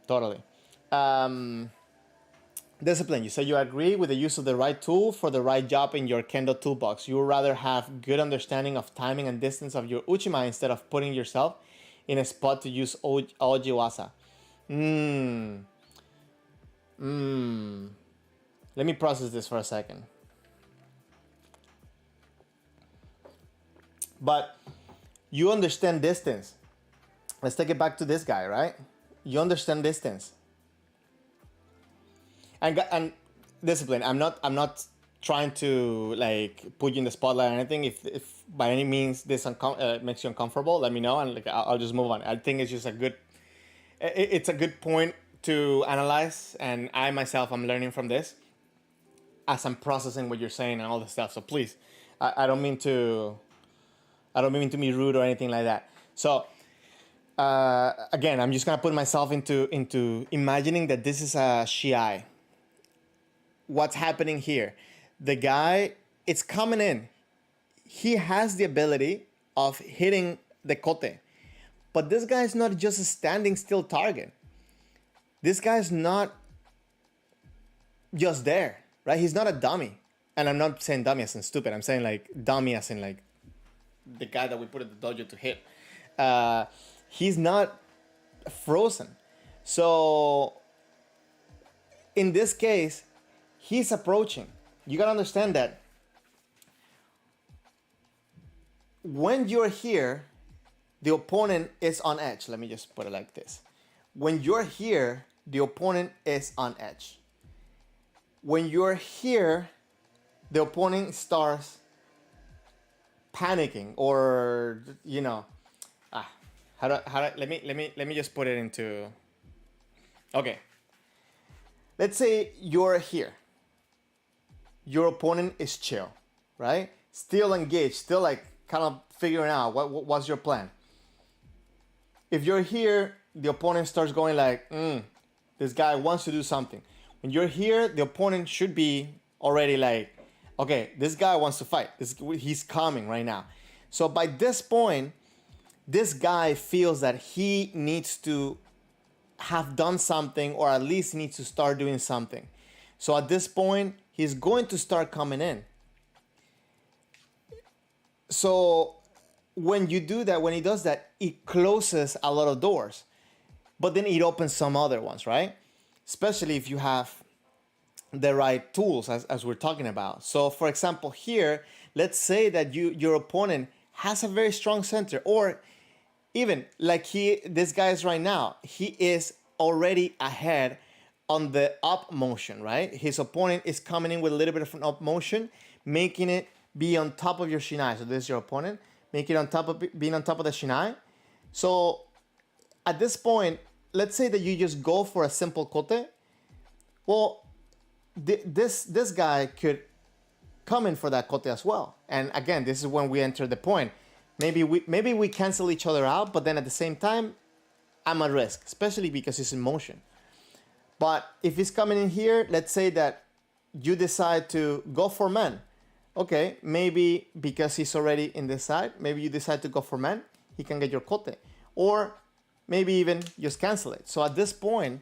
Totally. Um, Discipline. You say you agree with the use of the right tool for the right job in your Kendo toolbox. You would rather have good understanding of timing and distance of your Uchima instead of putting yourself in a spot to use Ojiwasa. Hmm. Hmm. Let me process this for a second. But you understand distance. Let's take it back to this guy, right? You understand distance. And discipline. I'm not trying to like put you in the spotlight or anything. If by any means this makes you uncomfortable, let me know, and like I'll just move on. I think it's just it's a good point to analyze, and I myself am learning from this as I'm processing what you're saying and all this stuff. So please, I don't mean to be rude or anything like that. So again, I'm just gonna put myself into imagining that this is a Shiai. What's happening here? The guy, it's coming in. He has the ability of hitting the kote, but this guy is not just a standing still target. This guy is not just there, right? He's not a dummy. And I'm not saying dummy as in stupid. I'm saying like dummy as in like the guy that we put at the dojo to hit. He's not frozen. So in this case, he's approaching. You gotta understand that when you're here, the opponent is on edge. Let me just put it like this. When you're here, the opponent is on edge. When you're here, the opponent starts panicking, or let me just put it into. Okay, let's say you're here. Your opponent is chill, right? Still engaged, still like kind of figuring out what's your plan. If you're here, the opponent starts going like, this guy wants to do something. When you're here, the opponent should be already like, okay, this guy wants to fight. He's coming right now. So by this point, this guy feels that he needs to have done something, or at least needs to start doing something. So at this point, he's going to start coming in. So when you do that, when he does that, it closes a lot of doors, but then it opens some other ones, right? Especially if you have the right tools, as we're talking about. So for example, here, let's say that your opponent has a very strong center, or even like this guy is right now, he is already ahead on the up motion, right? His opponent is coming in with a little bit of an up motion, making it be on top of your shinai. So this is your opponent, make it being on top of the shinai. So at this point, let's say that you just go for a simple kote. Well, this guy could come in for that kote as well. And again, this is when we enter the point. Maybe we cancel each other out, but then at the same time, I'm at risk, especially because he's in motion. But if he's coming in here, let's say that you decide to go for man. Okay, maybe because he's already in this side, maybe you decide to go for man, he can get your kote. Or maybe even just cancel it. So at this point,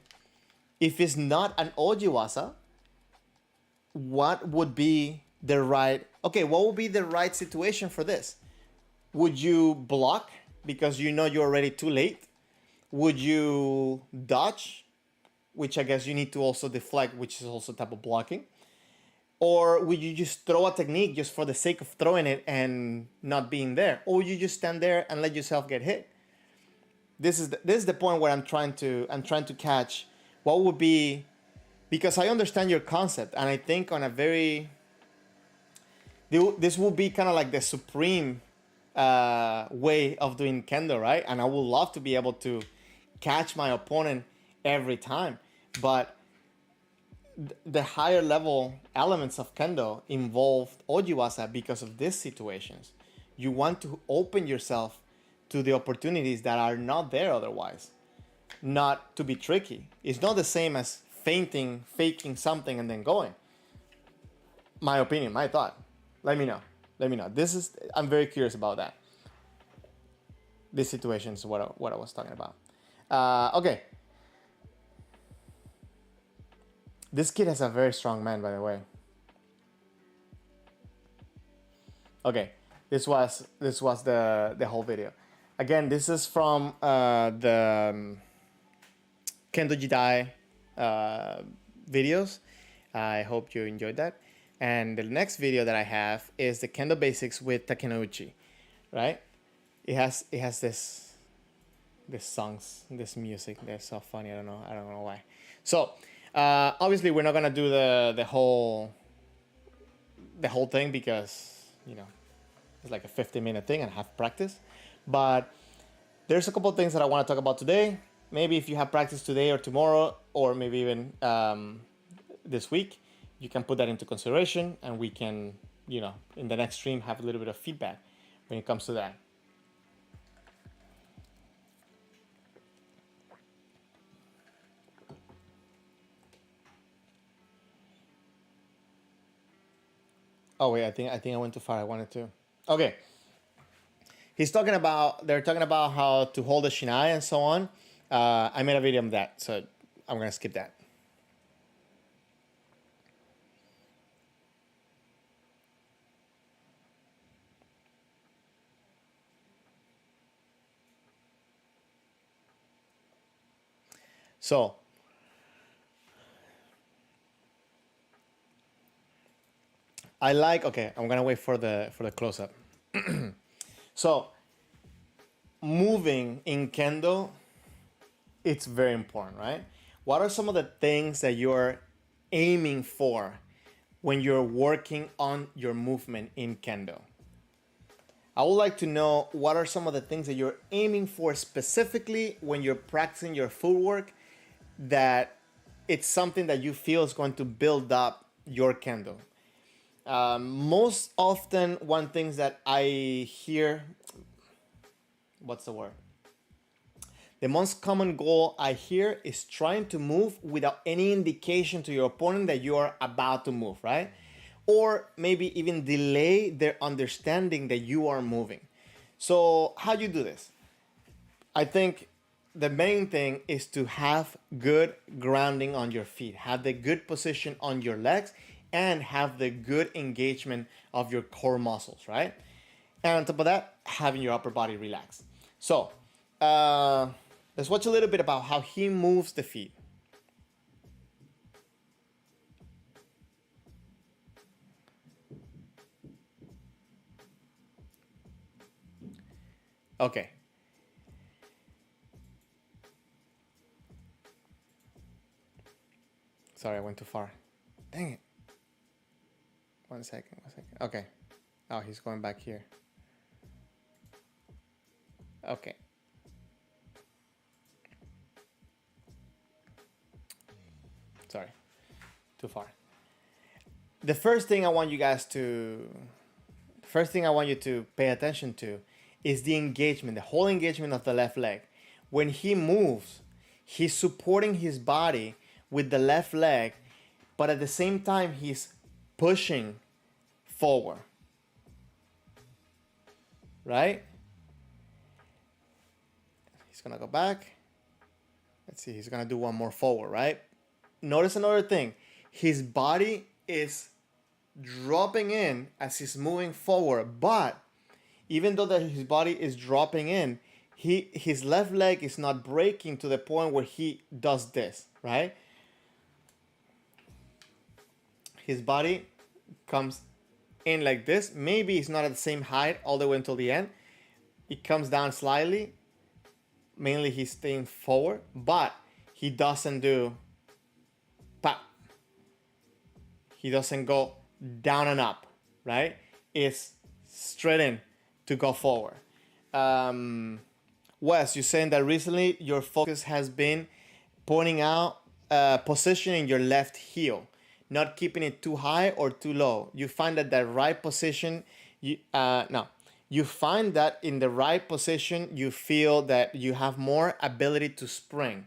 if it's not an ojiwasa, what would be the right situation for this? Would you block because you know you're already too late? Would you dodge, which I guess you need to also deflect, which is also a type of blocking? Or would you just throw a technique just for the sake of throwing it and not being there? Or you just stand there and let yourself get hit? This is the point where I'm trying to catch what would be, because I understand your concept, and I think on a very, this will be kind of like the supreme way of doing kendo, right? And I would love to be able to catch my opponent every time, but the higher level elements of kendo involved ojiwasa because of these situations. You want to open yourself to the opportunities that are not there otherwise, not to be tricky. It's not the same as fainting, faking something, and then going. My opinion, my thought. Let me know. Let me know. I'm very curious about that. This situation is what I was talking about. Okay. This kid has a very strong man, by the way. Okay, this was the whole video. Again, this is from the Kendo Jidai videos. I hope you enjoyed that. And the next video that I have is the Kendo Basics with Takenouchi, right? It has this songs, this music. They're so funny. I don't know why. So obviously we're not gonna do the whole thing because it's like a 50-minute thing and have practice. But there's a couple of things that I want to talk about today. Maybe if you have practice today or tomorrow, or maybe even this week, you can put that into consideration, and we can, in the next stream, have a little bit of feedback when it comes to that. Oh wait, I think I went too far. I wanted to. Okay. They're talking about how to hold a shinai and so on. I made a video on that, so I'm gonna skip that. So okay, I'm gonna wait for the close up. So moving in kendo, it's very important, right? What are some of the things that you're aiming for when you're working on your movement in kendo? I would like to know what are some of the things that you're aiming for specifically when you're practicing your footwork, that it's something that you feel is going to build up your kendo. Most often, one thing that I hear, what's the word? The most common goal I hear is trying to move without any indication to your opponent that you are about to move, right? Or maybe even delay their understanding that you are moving. So how do you do this? I think the main thing is to have good grounding on your feet, have the good position on your legs, and have the good engagement of your core muscles, right? And on top of that, having your upper body relaxed. So let's watch a little bit about how he moves the feet. Okay. Sorry, I went too far. Dang it. One second. Okay. Oh, he's going back here. Okay. Sorry. Too far. The first thing I want you to pay attention to is the engagement, the whole engagement of the left leg. When he moves, he's supporting his body with the left leg, but at the same time, he's pushing forward. Right? He's gonna go back. Let's see, he's gonna do one more forward, right? Notice another thing. His body is dropping in as he's moving forward, but even though that his body is dropping in, his left leg is not breaking to the point where he does this, right? His body comes in like this. Maybe it's not at the same height all the way until the end. It comes down slightly. Mainly he's staying forward, but he doesn't do pop. He doesn't go down and up, right? It's straight in to go forward. Wes, you're saying that recently your focus has been pointing out positioning your left heel, not keeping it too high or too low. You find that the right position, you find that in the right position, you feel that you have more ability to spring.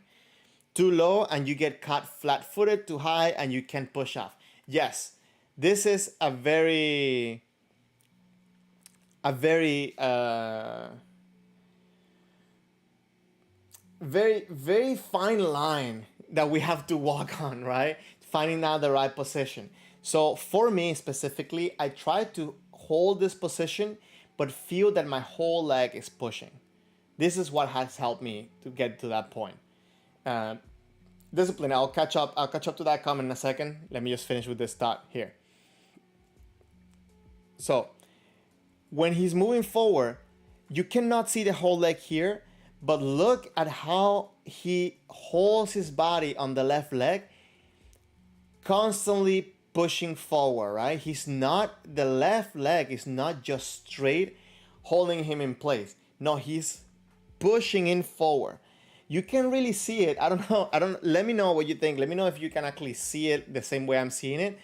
Too low and you get caught flat-footed, too high and you can push off. Yes, this is a very very fine line that we have to walk on, right? Finding out the right position. So for me specifically, I try to hold this position but feel that my whole leg is pushing. This is what has helped me to get to that point. Discipline. I'll catch up to that comment in a second. Let me just finish with this thought here. So when he's moving forward, you cannot see the whole leg here, but look at how he holds his body on the left leg, constantly pushing forward, right? The left leg is not just straight holding him in place. No, he's pushing in forward. You can really see it. Let me know what you think. Let me know if you can actually see it the same way I'm seeing it.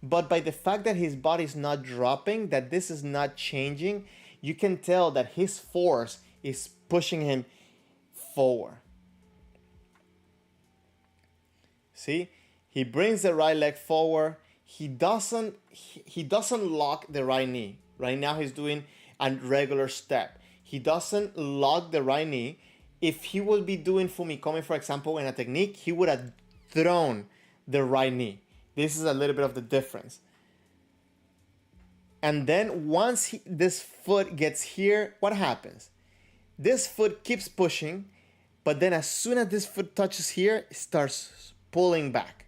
But by the fact that his body is not dropping, that this is not changing, you can tell that his force is pushing him forward. See? He brings the right leg forward. He doesn't lock the right knee. Right now he's doing a regular step. He doesn't lock the right knee. If he would be doing fumikomi, for example, in a technique, he would have thrown the right knee. This is a little bit of the difference. And then once this foot gets here, what happens? This foot keeps pushing, but then as soon as this foot touches here, it starts pulling back,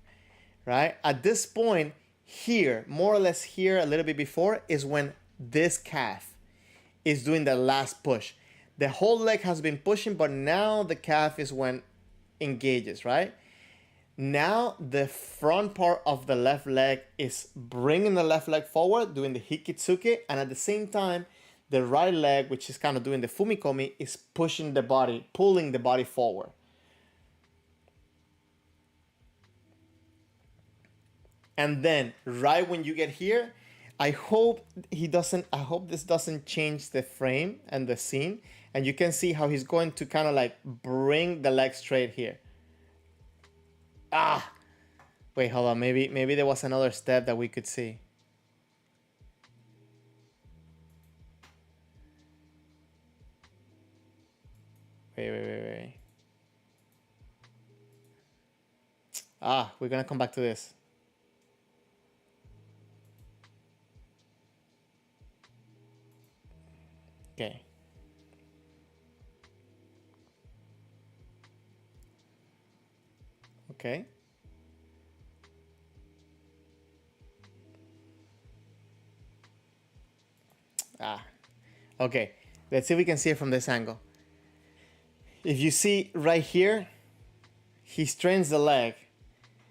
right? At this point, here, more or less here, a little bit before, is when this calf is doing the last push. The whole leg has been pushing, but now the calf is when engages, right? Now the front part of the left leg is bringing the left leg forward, doing the hikitsuke, and at the same time, the right leg, which is kind of doing the fumikomi, is pushing the body, pulling the body forward. And then right when you get here, I hope this doesn't change the frame and the scene. And you can see how he's going to kind of like bring the leg straight here. Wait, hold on. Maybe there was another step that we could see. Wait. We're gonna come back to this. Okay. Okay. Okay. Let's see if we can see it from this angle. If you see right here, he strains the leg.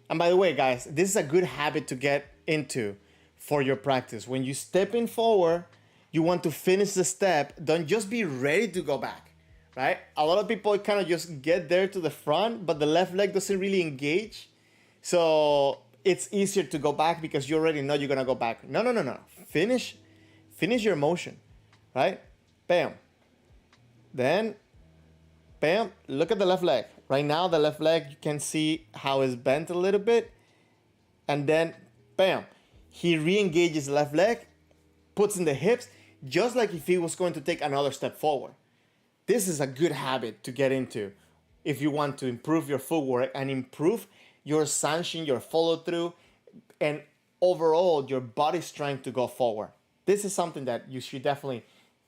And by the way, guys, this is a good habit to get into for your practice. When you step in forward, you want to finish the step. Don't just be ready to go back, right? A lot of people kind of just get there to the front, but the left leg doesn't really engage. So it's easier to go back because you already know you're gonna go back. No. Finish your motion, right? Bam. Then, bam, look at the left leg. Right now, the left leg, you can see how it's bent a little bit. And then, bam, he re-engages the left leg, puts in the hips, just like if he was going to take another step forward. This is a good habit to get into if you want to improve your footwork and improve your sanshin, your follow-through, and overall, your body strength to go forward. This is something that you should definitely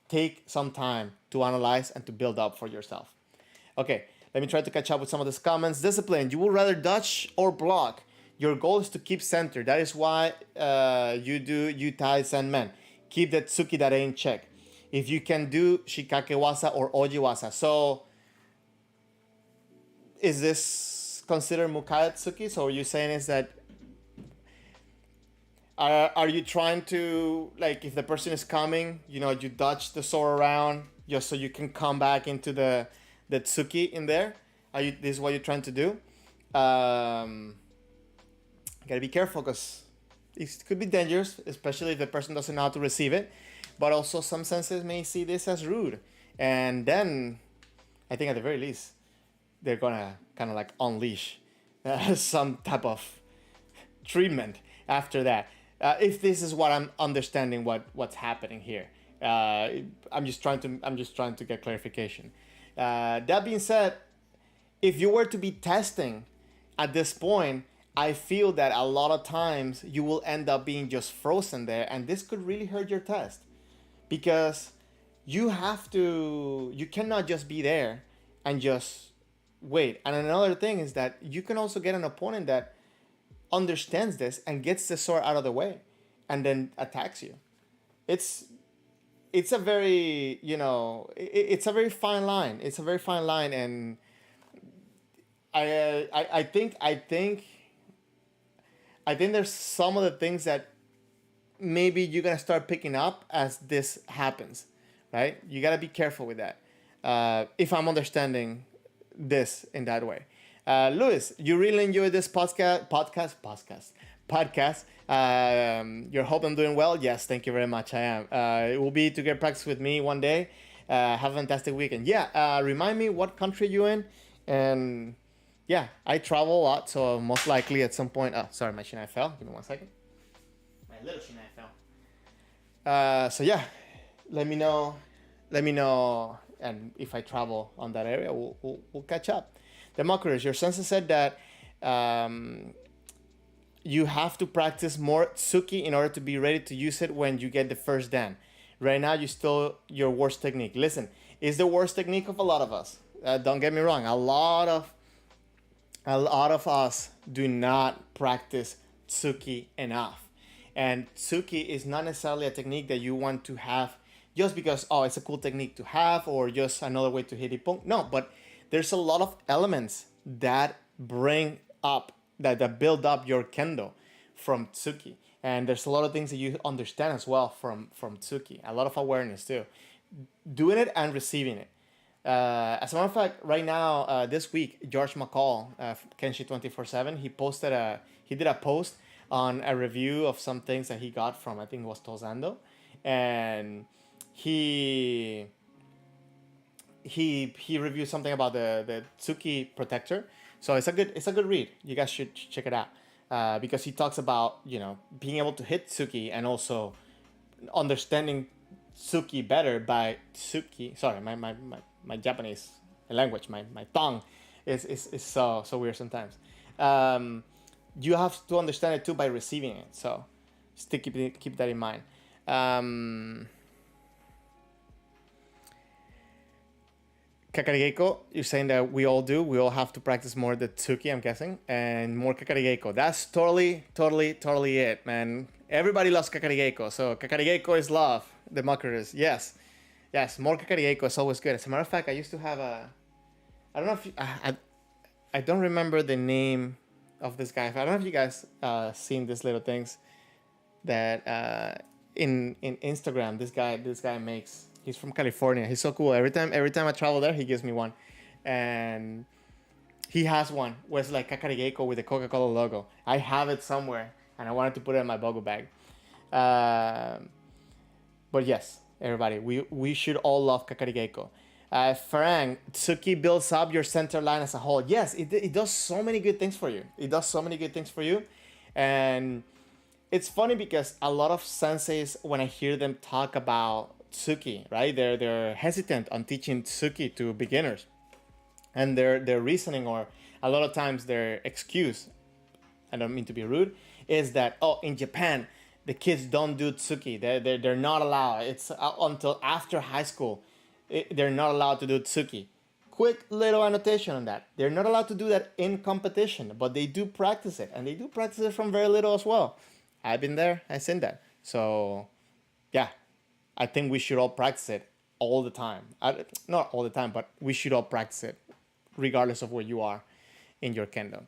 take some time to analyze and to build up for yourself. Okay, let me try to catch up with some of these comments. Discipline, you would rather dodge or block? Your goal is to keep center. That is why you do yutai senmen. Keep that tsuki dare in check. If you can do shikake wasa or oji wasa. So is this considered mukai tsuki? So what you're saying is that are you trying to, like, if the person is coming, you know, you dodge the sword around just so you can come back into the tsuki in there? This is what you're trying to do? Gotta be careful because it could be dangerous, especially if the person doesn't know how to receive it. But also some senses may see this as rude, and then I think at the very least they're gonna kind of like unleash some type of treatment after that. If this is what I'm understanding, what's happening here, I'm just trying to get clarification. That being said, if you were to be testing at this point, I feel that a lot of times you will end up being just frozen there, and this could really hurt your test because you cannot just be there and just wait. And another thing is that you can also get an opponent that understands this and gets the sword out of the way and then attacks you. It's a very, it's a very fine line. It's a very fine line, and I think there's some of the things that maybe you're gonna start picking up as this happens, right? You gotta be careful with that. If I'm understanding this in that way, Luis, you really enjoyed this podcast. Your hope I'm doing well. Yes, thank you very much. I am. It will be to get practice with me one day. Have a fantastic weekend. Yeah. Remind me what country you in, and yeah, I travel a lot, so most likely at some point. Oh, sorry, my shinai fell. Give me 1 second. My little shinai fell. So yeah, let me know. And if I travel on that area, we'll catch up. Democritus, your sensei said that you have to practice more tsuki in order to be ready to use it when you get the first dan. Right now, you still your worst technique. Listen, it's the worst technique of a lot of us. Don't get me wrong. A lot of us do not practice tsuki enough. And tsuki is not necessarily a technique that you want to have just because, oh, it's a cool technique to have or just another way to hit Ippon. No, but there's a lot of elements that that build up your kendo from tsuki. And there's a lot of things that you understand as well from tsuki. A lot of awareness too. Doing it and receiving it. As a matter of fact, right now, this week, George McCall, Kenshi 24/7, he did a post on a review of some things that he got from, I think it was Tozando, and he reviewed something about the Tsuki protector. So it's a good read. You guys should check it out because he talks about being able to hit Tsuki and also understanding Tsuki better by Tsuki. Sorry, my Japanese language, my tongue is so weird sometimes. You have to understand it too by receiving it. So still keep that in mind. Kakarigeko, you're saying that we all have to practice more the tsuki, I'm guessing, and more kakarigeko. That's totally it, man. Everybody loves kakarigeko, so kakarigeko is love. Democritus, yes, more kakarigeko is always good. As a matter of fact, I used to have I don't know if I don't remember the name of this guy. I don't know if you guys seen these little things that in Instagram this guy makes. He's from California. He's so cool. Every time I travel there, he gives me one, and he has one where it's like kakarigeko with the Coca-Cola logo. I have it somewhere, and I wanted to put it in my bogo bag. But yes, everybody, we should all love kakarigeko. Farang, tsuki builds up your center line as a whole. Yes, it does so many good things for you. And it's funny because a lot of senseis, when I hear them talk about tsuki, right, they're hesitant on teaching tsuki to beginners, and their reasoning, or a lot of times their excuse, I don't mean to be rude, is that, oh, in Japan the kids don't do tsuki. They're not allowed. It's until after high school they're not allowed to do tsuki. quick little annotation on that. They're not allowed to do that in competition, but they do practice it, and they do practice it from very little as well. I've been there, I've seen that. So, yeah, I think we should all practice it all the time. Not all the time, but we should all practice it, regardless of where you are in your kendo.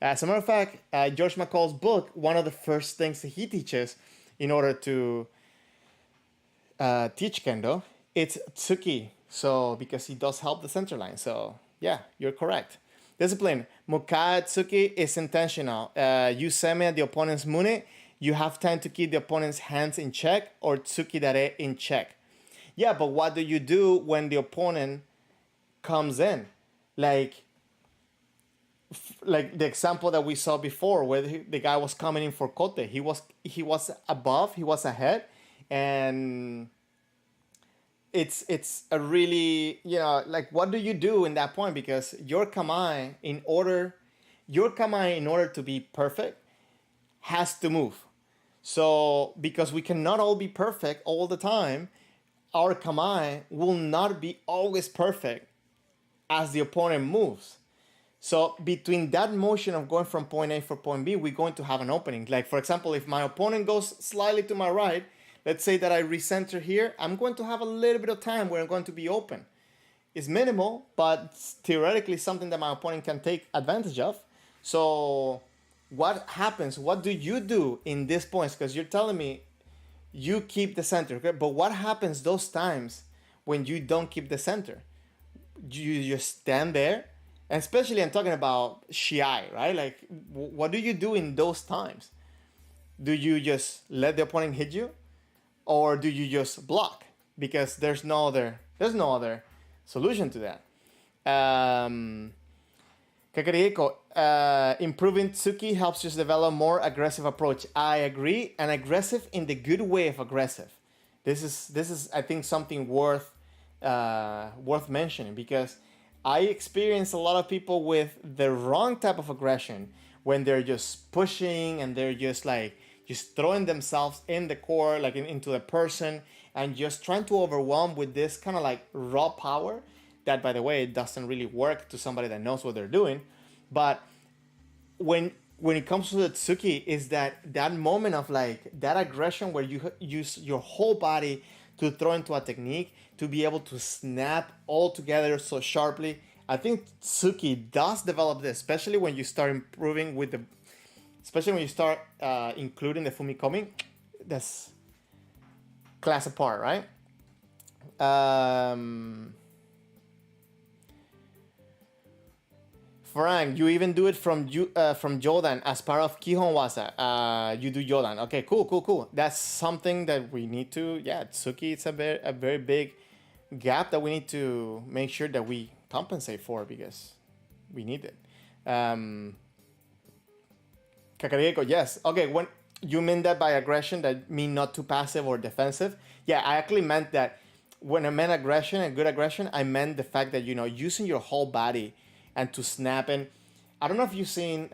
As a matter of fact, George McCall's book, one of the first things that he teaches in order to teach kendo, it's tsuki. So because he does help the center line. So yeah, you're correct. Discipline. Mukai tsuki is intentional. You semi at the opponent's mune. You have time to keep the opponent's hands in check or tsuki dare in check. Yeah, but what do you do when the opponent comes in? Like the example that we saw before, where the guy was coming in for kote. He was above, he was ahead, and it's a really, like, what do you do in that point? Because your kamae, in order to be perfect, has to move. So because we cannot all be perfect all the time, our kamae will not be always perfect as the opponent moves. So between that motion of going from point A for point B, we're going to have an opening. Like, for example, if my opponent goes slightly to my right, let's say that I recenter here, I'm going to have a little bit of time where I'm going to be open. It's minimal, but it's theoretically something that my opponent can take advantage of. So what happens? What do you do in these points? Because you're telling me you keep the center, okay? But what happens those times when you don't keep the center? You just stand there? And especially I'm talking about shiai, right? Like, what do you do in those times? Do you just let the opponent hit you? Or do you just block? Because there's no other solution to that. Kakarieko, improving tsuki helps us develop more aggressive approach. I agree, and aggressive in the good way of aggressive. This is I think something worth mentioning, because I experience a lot of people with the wrong type of aggression when they're just pushing and they're just throwing themselves in the core, like into the person, and just trying to overwhelm with this kind of like raw power that, by the way, it doesn't really work to somebody that knows what they're doing. But when it comes to the tsuki, is that moment of like that aggression where you use your whole body to throw into a technique, to be able to snap all together so sharply. I think tsuki does develop this, especially when you start improving especially when you start including the fumikomi. That's class apart, right? Frank, you even do it from Jodan as part of Kihon Wasa. You do Jodan. Okay, cool. That's something that we need to. Yeah, tsuki. It's a very big gap that we need to make sure that we compensate for, because we need it. Kakarieko, yes. Okay, when you mean that by aggression, that mean not too passive or defensive? Yeah, I actually meant that when I meant aggression and good aggression, I meant the fact that, using your whole body and to snap. And I don't know if you've seen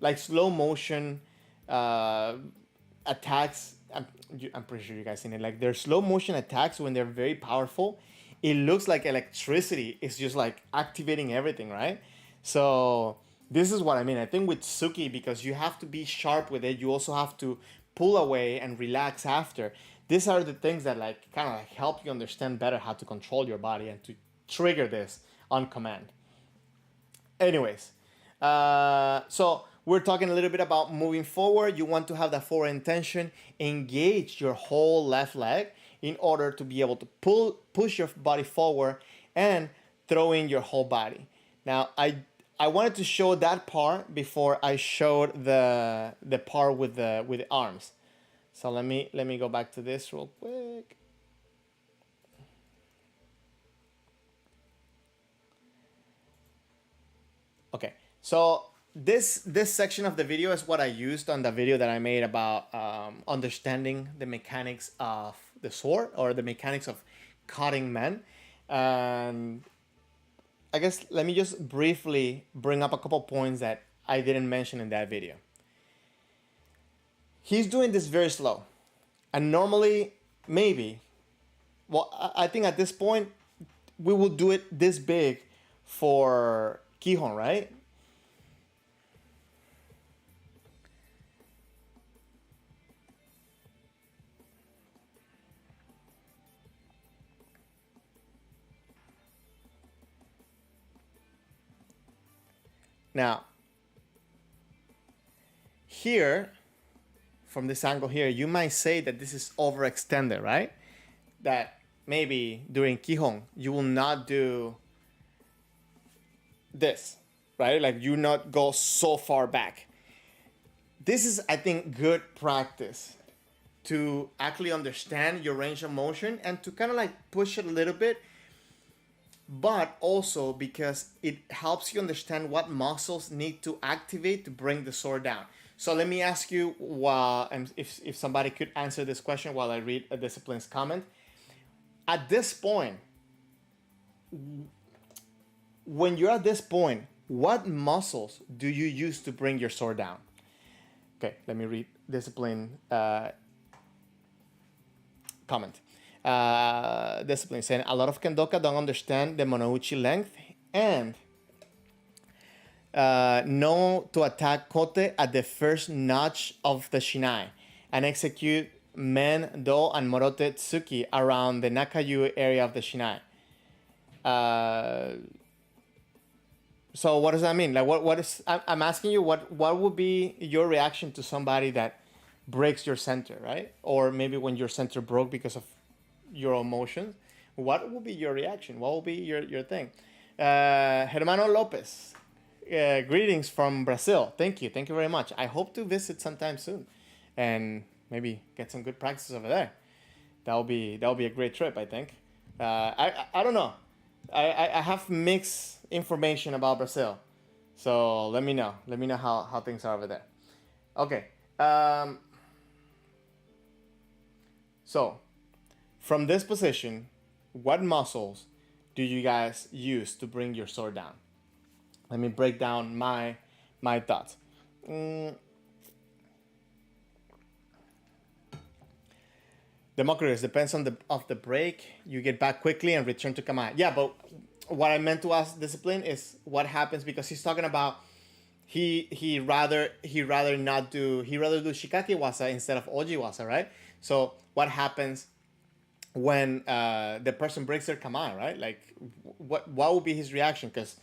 like slow motion attacks. I'm pretty sure you guys seen it. Like, their slow motion attacks, when they're very powerful, it looks like electricity is just like activating everything, right? So this is what I mean. I think with tsuki, because you have to be sharp with it, you also have to pull away and relax after. These are the things that like kind of like help you understand better how to control your body and to trigger this on command. Anyways, so we're talking a little bit about moving forward. You want to have that forward intention, engage your whole left leg in order to be able to push your body forward and throw in your whole body. Now, I wanted to show that part before I showed the part with the arms. So let me go back to this real quick. Okay, so this section of the video is what I used on the video that I made about understanding the mechanics of the sword, or the mechanics of cutting men. And I guess let me just briefly bring up a couple points that I didn't mention in that video. He's doing this very slow. And normally, maybe, well, I think at this point, we will do it this big for Kihon, right? Now, here, from this angle here, you might say that this is overextended, right? That maybe during Kihon, you will not do this, right? Like you not go so far back. This is, I think, good practice to actually understand your range of motion and to kind of like push it a little bit, but also because it helps you understand what muscles need to activate to bring the sword down. So let me ask you, while if somebody could answer this question while I read a discipline's comment. At this point, when you're at this point, what muscles do you use to bring your sword down? Okay, let me read discipline comment. Discipline saying a lot of kendoka don't understand the monouchi length and know to attack kote at the first notch of the shinai and execute men, do, and morote tsuki around the nakayu area of the shinai. So what does that mean? Like what is I'm asking you what would be your reaction to somebody that breaks your center, right? Or maybe when your center broke because of your emotions, what will be your reaction? What will be your thing? Hermano Lopez, greetings from Brazil. Thank you very much. I hope to visit sometime soon, and maybe get some good practices over there. That'll be a great trip, I think. I don't know. I have mixed information about Brazil, so let me know. Let me know how things are over there. Okay. So, from this position, what muscles do you guys use to bring your sword down? Let me break down my thoughts. Democritus, depends on the break. You get back quickly and return to kamae. Yeah, but what I meant to ask discipline is what happens, because he's talking about he rather do shikake wasa instead of oji wasa, right? So what happens when the person breaks their kamae, right? Like what would be his reaction? Because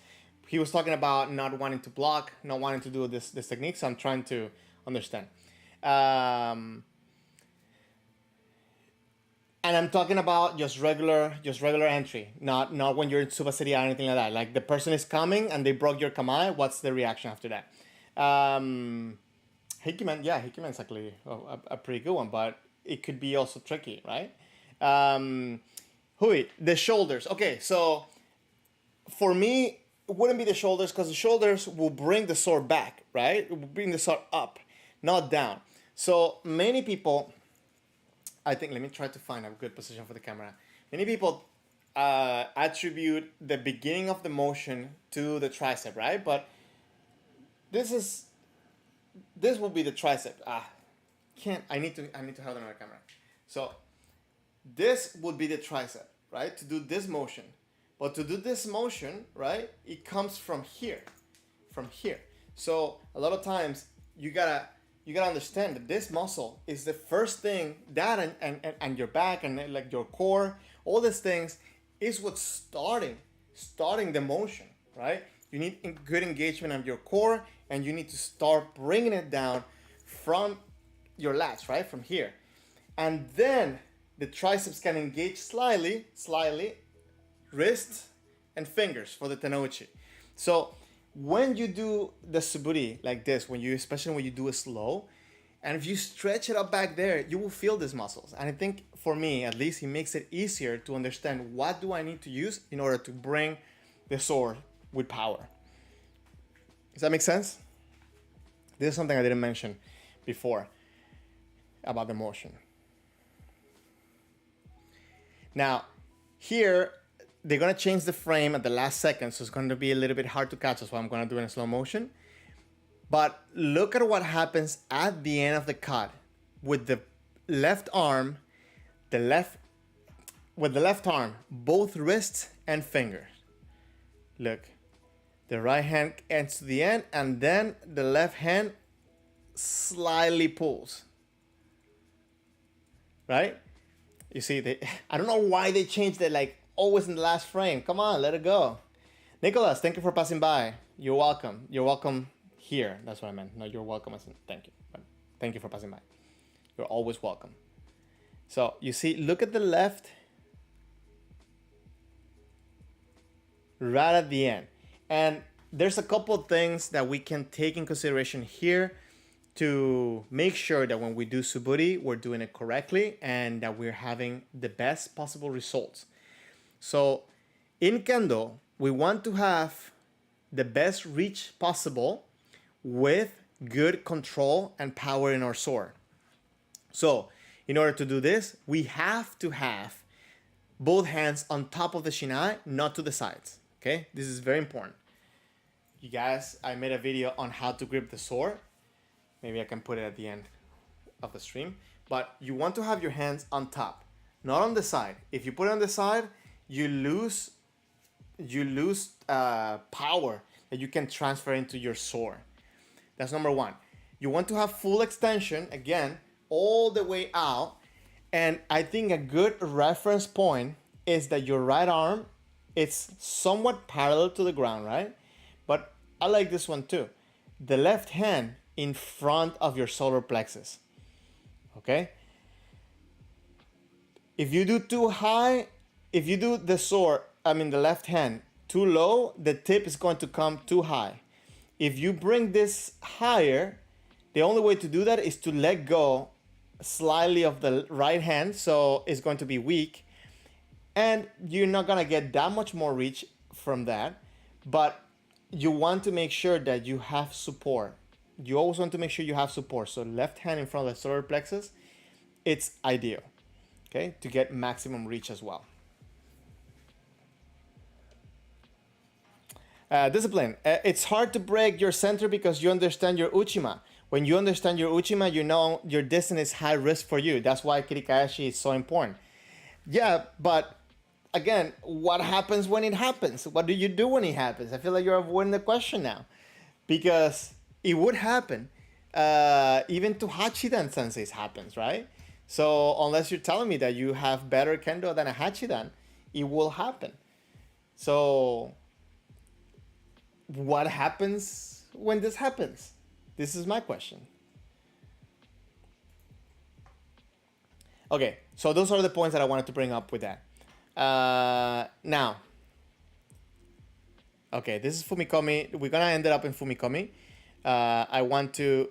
he was talking about not wanting to block, not wanting to do this technique. So I'm trying to understand. And I'm talking about just regular entry, not when you're in Subasiria or anything like that. Like the person is coming and they broke your kamae. What's the reaction after that? Hikiman, yeah, Hikiman's actually a pretty good one, but it could be also tricky, right? Hui, the shoulders. Okay, so for me, it wouldn't be the shoulders because the shoulders will bring the sword back, right? It will bring the sword up, not down. So many people, I think, let me try to find a good position for the camera. Many people attribute the beginning of the motion to the tricep, right? But this will be the tricep. I need to hold another camera. So this would be the tricep, right? To do this motion. But to do this motion, right, it comes from here. So a lot of times you gotta understand that this muscle is the first thing that and your back and like your core, all these things is what's starting the motion, right? You need good engagement of your core, and you need to start bringing it down from your lats, right? From here. And then the triceps can engage slightly, wrists and fingers for the tenouchi. So when you do the suburi like this, especially when you do it slow, and if you stretch it up back there, you will feel these muscles. And I think for me, at least, it makes it easier to understand what do I need to use in order to bring the sword with power. Does that make sense? This is something I didn't mention before about the motion. Now, here, they're going to change the frame at the last second, so it's going to be a little bit hard to catch. That's why I'm going to do it in slow motion. But look at what happens at the end of the cut with the left arm, the left with the left arm, both wrists and fingers. Look, the right hand ends to the end, and then the left hand slightly pulls. Right? You see, I don't know why they changed it like always in the last frame. Come on, let it go. Nicholas, thank you for passing by. You're welcome. You're welcome here. That's what I meant. No, you're welcome. I said thank you. But thank you for passing by. You're always welcome. So you see, look at the left right at the end. And there's a couple of things that we can take in consideration here to make sure that when we do suburi, we're doing it correctly and that we're having the best possible results. So in Kendo, we want to have the best reach possible with good control and power in our sword. So in order to do this, we have to have both hands on top of the shinai, not to the sides. Okay, this is very important. You guys, I made a video on how to grip the sword. Maybe I can put it at the end of the stream. But you want to have your hands on top, not on the side. If you put it on the side, you lose power that you can transfer into your sword. That's number one. You want to have full extension, again, all the way out. And I think a good reference point is that your right arm, it's somewhat parallel to the ground, right? But I like this one too. The left hand in front of your solar plexus. Okay? If you do too high, if you do the left hand too low, the tip is going to come too high. If you bring this higher, the only way to do that is to let go slightly of the right hand, so it's going to be weak. And you're not gonna get that much more reach from that, but you want to make sure that you have support. You always want to make sure you have support. So left hand in front of the solar plexus, it's ideal, okay, to get maximum reach as well. Discipline. It's hard to break your center because you understand your uchima. When you understand your uchima, you know your distance is high risk for you. That's why kirikaeshi is so important. Yeah, but again, what happens when it happens? What do you do when it happens? I feel like you're avoiding the question now, because it would happen. Even to Hachidan senseis happens, right? So unless you're telling me that you have better kendo than a Hachidan, it will happen. So what happens when this happens? This is my question. Okay, so those are the points that I wanted to bring up with that. Now, okay, this is Fumikomi. We're gonna end it up in Fumikomi. I want to.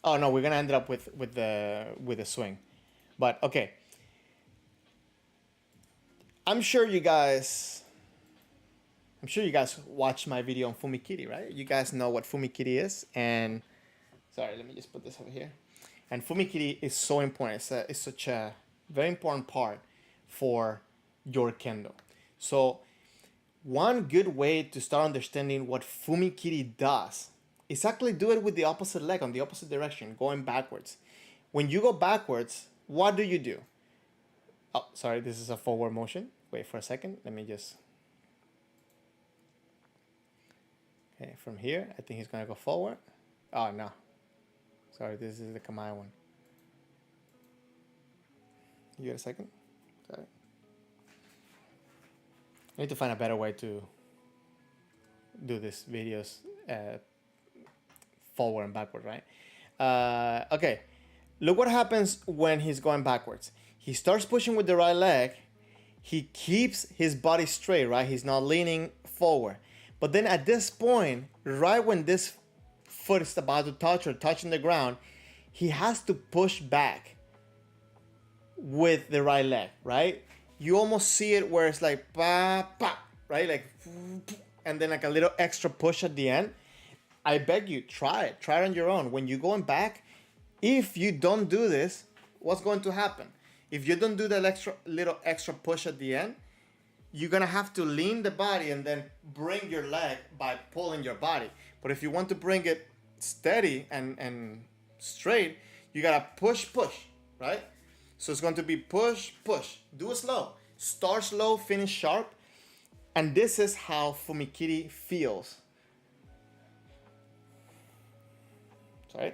Oh no, we're gonna end it up with the swing, but okay. I'm sure you guys watched my video on Fumikiri, right? You guys know what Fumikiri is, and sorry, let me just put this over here. And Fumikiri is so important. It's such a very important part for your kendo. So one good way to start understanding what Fumikiri does is actually do it with the opposite leg on the opposite direction, going backwards. When you go backwards, what do? Oh, sorry, this is a forward motion. Wait for a second. Let me just. Okay, from here, I think he's gonna go forward. Oh no. Sorry, this is the Kamae one. You get a second? Sorry. I need to find a better way to do this videos forward and backward, right? Okay, look what happens when he's going backwards. He starts pushing with the right leg. He keeps his body straight, right? He's not leaning forward. But then at this point, right when this foot is about to touch or touching the ground, he has to push back with the right leg, right? You almost see it where it's like pa pa, right? Like, and then like a little extra push at the end. I beg you, try it on your own. When you're going back, if you don't do this, what's going to happen? If you don't do that little extra push at the end, you're gonna have to lean the body and then bring your leg by pulling your body. But if you want to bring it steady and straight, you gotta push, right? So it's going to be push, push. Do it slow. Start slow, finish sharp. And this is how Fumikiri feels. Sorry.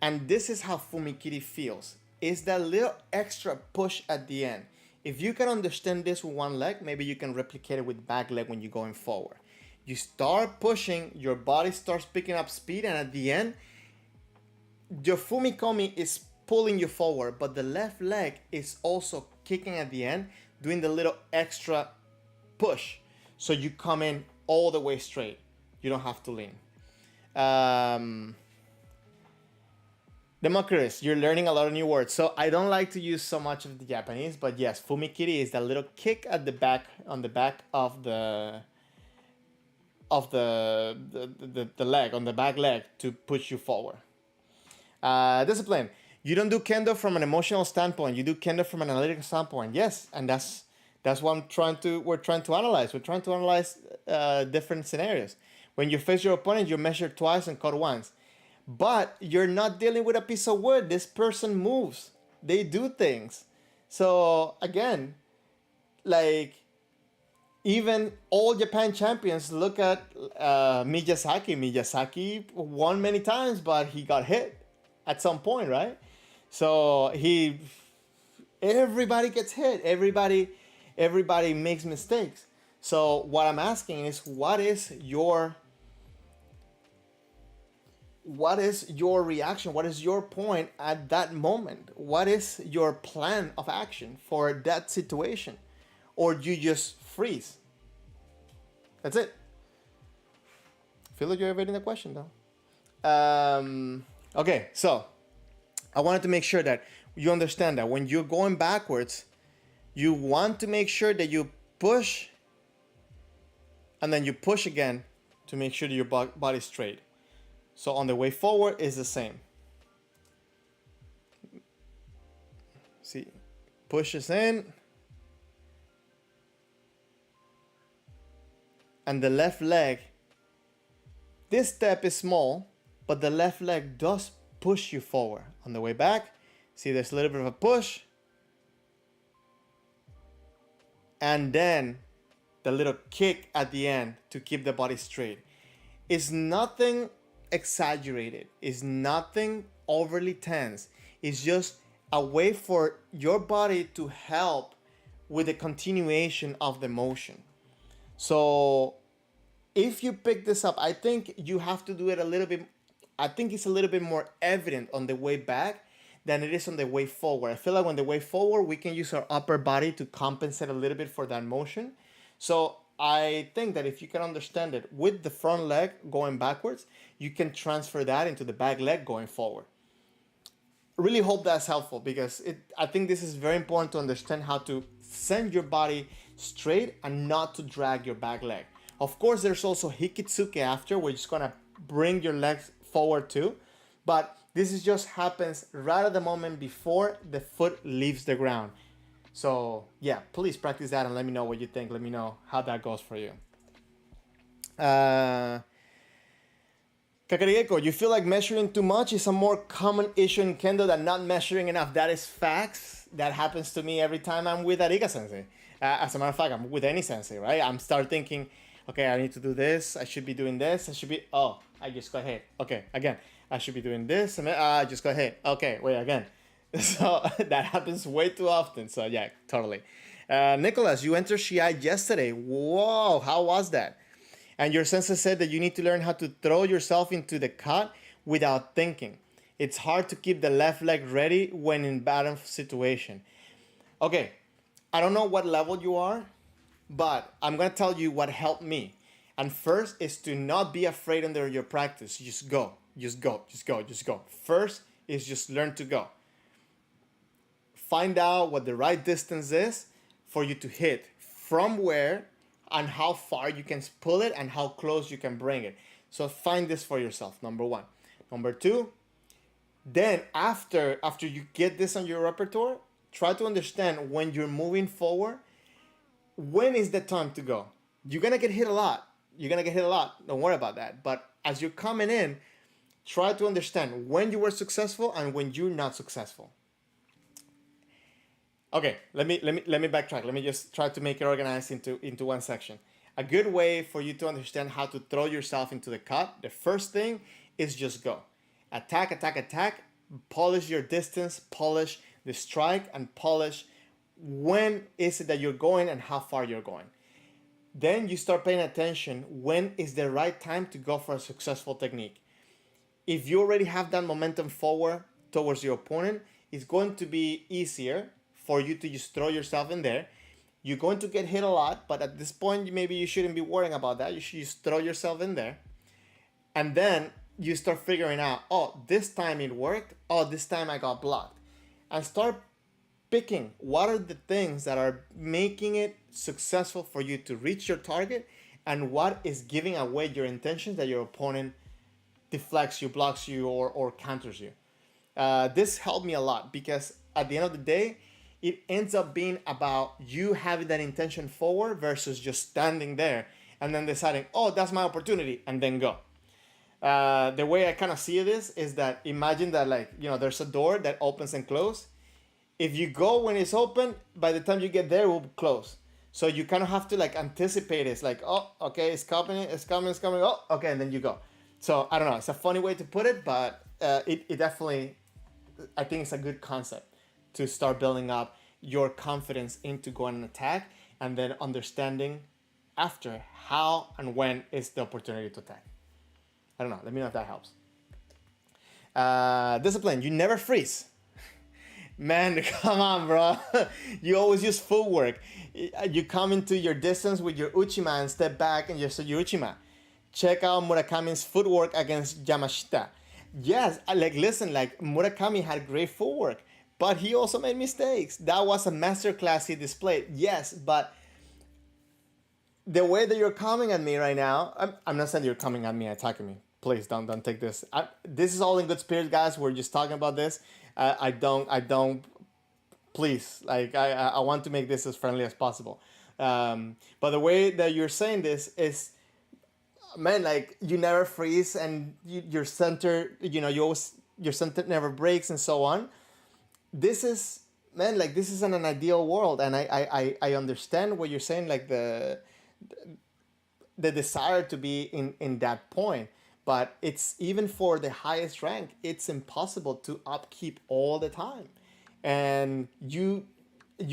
And this is how Fumikiri feels. It's that little extra push at the end. If you can understand this with one leg, maybe you can replicate it with back leg when you're going forward. You start pushing, your body starts picking up speed, and at the end, your Fumikomi is pulling you forward, but the left leg is also kicking at the end, doing the little extra push. So you come in all the way straight. You don't have to lean. Democritus, you're learning a lot of new words. So I don't like to use so much of the Japanese, but yes, Fumikiri is that little kick at the back, on the back of the leg, on the back leg, to push you forward. Discipline. You don't do Kendo from an emotional standpoint. You do Kendo from an analytical standpoint. Yes, and that's what we're trying to analyze. We're trying to analyze different scenarios. When you face your opponent, you measure twice and cut once. But you're not dealing with a piece of wood. This person moves. They do things. So again, like, even all Japan champions, look at Miyazaki. Miyazaki won many times, but he got hit at some point, right? So everybody gets hit. Everybody makes mistakes. So what I'm asking is, what is your reaction? What is your point at that moment? What is your plan of action for that situation? Or you just freeze? That's it. I feel like you're evading the question though. Okay, so I wanted to make sure that you understand that when you're going backwards, you want to make sure that you push and then you push again to make sure that your body's straight. So on the way forward is the same. See, pushes in. And the left leg, this step is small, but the left leg does push you forward. On the way back, see, there's a little bit of a push. And then the little kick at the end to keep the body straight. It's nothing exaggerated. It's nothing overly tense. It's just a way for your body to help with the continuation of the motion. So if you pick this up, I think you have to do it a little bit. I think it's a little bit more evident on the way back than it is on the way forward. I feel like on the way forward, we can use our upper body to compensate a little bit for that motion. So I think that if you can understand it with the front leg going backwards, you can transfer that into the back leg going forward. Really hope that's helpful, because I think this is very important to understand how to send your body straight and not to drag your back leg. Of course, there's also Hikitsuke after, where you're just gonna bring your legs forward too, but this is just happens right at the moment before the foot leaves the ground. So yeah, please practice that and let me know what you think. Let me know how that goes for you. Kakarigeko, you feel like measuring too much is a more common issue in Kendo than not measuring enough. That is facts. That happens to me every time I'm with Ariga sensei. As a matter of fact, I'm with any sensei, right? I'm start thinking, okay, I need to do this. I should be doing this. I just go ahead. Okay, again, I should be doing this. Just go ahead. Okay, wait, again. So that happens way too often. So yeah, totally. Nicholas, you entered Shiai yesterday. Whoa, how was that? And your sensei said that you need to learn how to throw yourself into the cut without thinking. It's hard to keep the left leg ready when in bad situation. Okay, I don't know what level you are, but I'm gonna tell you what helped me. And first is to not be afraid under your practice. Just go, just go, just go, just go. First is just learn to go. Find out what the right distance is for you to hit, from where and how far you can pull it and how close you can bring it. So find this for yourself, number one. Number two, then after you get this on your repertoire, try to understand when you're moving forward, when is the time to go? You're gonna get hit a lot. Don't worry about that. But as you're coming in, try to understand when you were successful and when you're not successful. Okay, let me backtrack. Let me just try to make it organized into one section. A good way for you to understand how to throw yourself into the cut, the first thing is just go. Attack, attack, attack. Polish your distance, polish the strike, and polish when is it that you're going and how far you're going. Then you start paying attention when is the right time to go for a successful technique. If you already have that momentum forward towards your opponent, it's going to be easier for you to just throw yourself in there. You're going to get hit a lot, but at this point, maybe you shouldn't be worrying about that. You should just throw yourself in there. And then you start figuring out, oh, this time it worked. Oh, this time I got blocked. And start picking what are the things that are making it successful for you to reach your target and what is giving away your intentions that your opponent deflects you, blocks you, or counters you. This helped me a lot because at the end of the day, it ends up being about you having that intention forward versus just standing there and then deciding, oh, that's my opportunity, and then go. The way I kind of see this is that imagine that, like, there's a door that opens and closes. If you go when it's open, by the time you get there, it will close. So you kind of have to like anticipate it. It's like, oh, okay, it's coming, it's coming, it's coming. Oh, okay, and then you go. So I don't know. It's a funny way to put it, but it definitely, I think it's a good concept to start building up your confidence into going and attack, and then understanding after how and when is the opportunity to attack. I don't know. Let me know if that helps. Discipline. You never freeze. Man, come on, bro. You always use footwork. You come into your distance with your Uchima and step back and just your Uchima. Check out Murakami's footwork against Yamashita. Yes, listen, Murakami had great footwork, but he also made mistakes. That was a masterclass he displayed. Yes, but the way that you're coming at me right now, I'm not saying you're coming at me and attacking me. Please don't take this. This is all in good spirit, guys. We're just talking about this. I don't. Please, I want to make this as friendly as possible. But the way that you're saying this is, man, you never freeze and your center, you always, your center never breaks and so on. This is, man, this is an ideal world, and I understand what you're saying, the desire to be in that point. But it's even for the highest rank, it's impossible to upkeep all the time. And you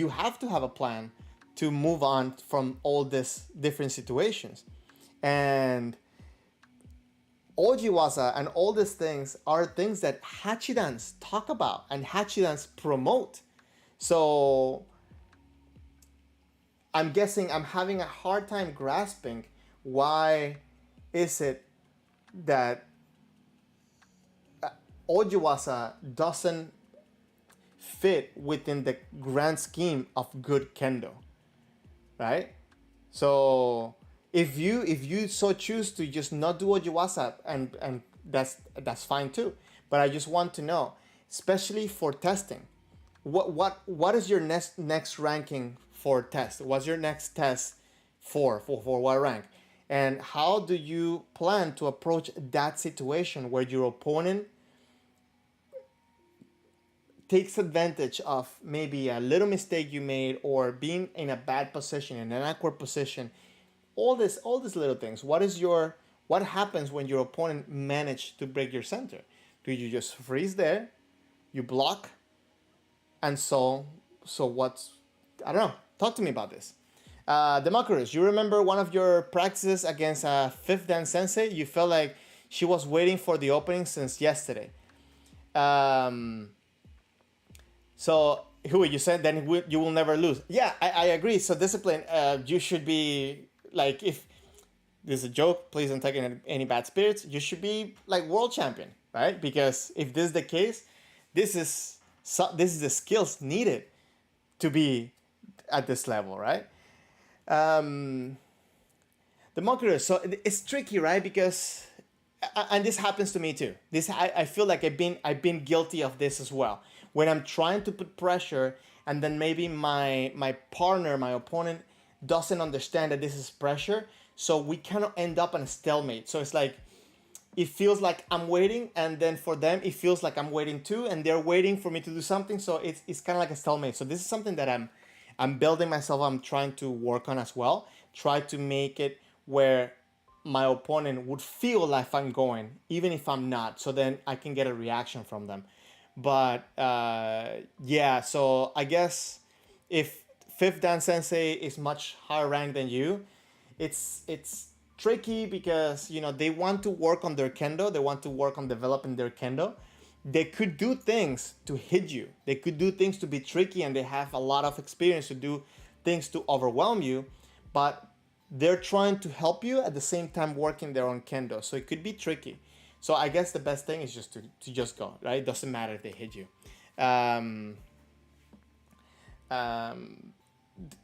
have to have a plan to move on from all these different situations. And Ojiwasa and all these things are things that Hachidans talk about and Hachidans promote. So I'm guessing I'm having a hard time grasping why is it that Ojiwasa doesn't fit within the grand scheme of good kendo, right? So if you so choose to just not do Ojiwasa, and that's fine too. But I just want to know, especially for testing, what is your next ranking for test? What's your next test for what rank? And how do you plan to approach that situation where your opponent takes advantage of maybe a little mistake you made, or being in a bad position, in an awkward position? All these little things. What happens when your opponent managed to break your center? Do you just freeze there? You block? And so what's, I don't know. Talk to me about this. Democritus, you remember one of your practices against a fifth dan sensei? You felt like she was waiting for the opening since yesterday. So who you said then you will never lose. Yeah, I agree. So discipline, you should be if this is a joke, please don't take any bad spirits. You should be world champion, right? Because if this is the case, this is the skills needed to be at this level, right? The Democritus. So it's tricky, right? Because and this happens to me too. I feel like I've been guilty of this as well. When I'm trying to put pressure, and then maybe my partner, my opponent, doesn't understand that this is pressure, so we cannot end up in a stalemate. So it's it feels like I'm waiting, and then for them it feels like I'm waiting too, and they're waiting for me to do something. So it's kind of like a stalemate. So this is something that I'm building myself. I'm trying to work on as well. Try to make it where my opponent would feel like I'm going, even if I'm not. So then I can get a reaction from them. But yeah, so I guess if fifth dan sensei is much higher ranked than you, it's tricky because they want to work on their kendo, they want to work on developing their kendo. They could do things to hit you, they could do things to be tricky, and they have a lot of experience to do things to overwhelm you, but they're trying to help you at the same time working their own kendo, so it could be tricky. So I guess the best thing is just to just go, right? It doesn't matter if they hit you. um, um,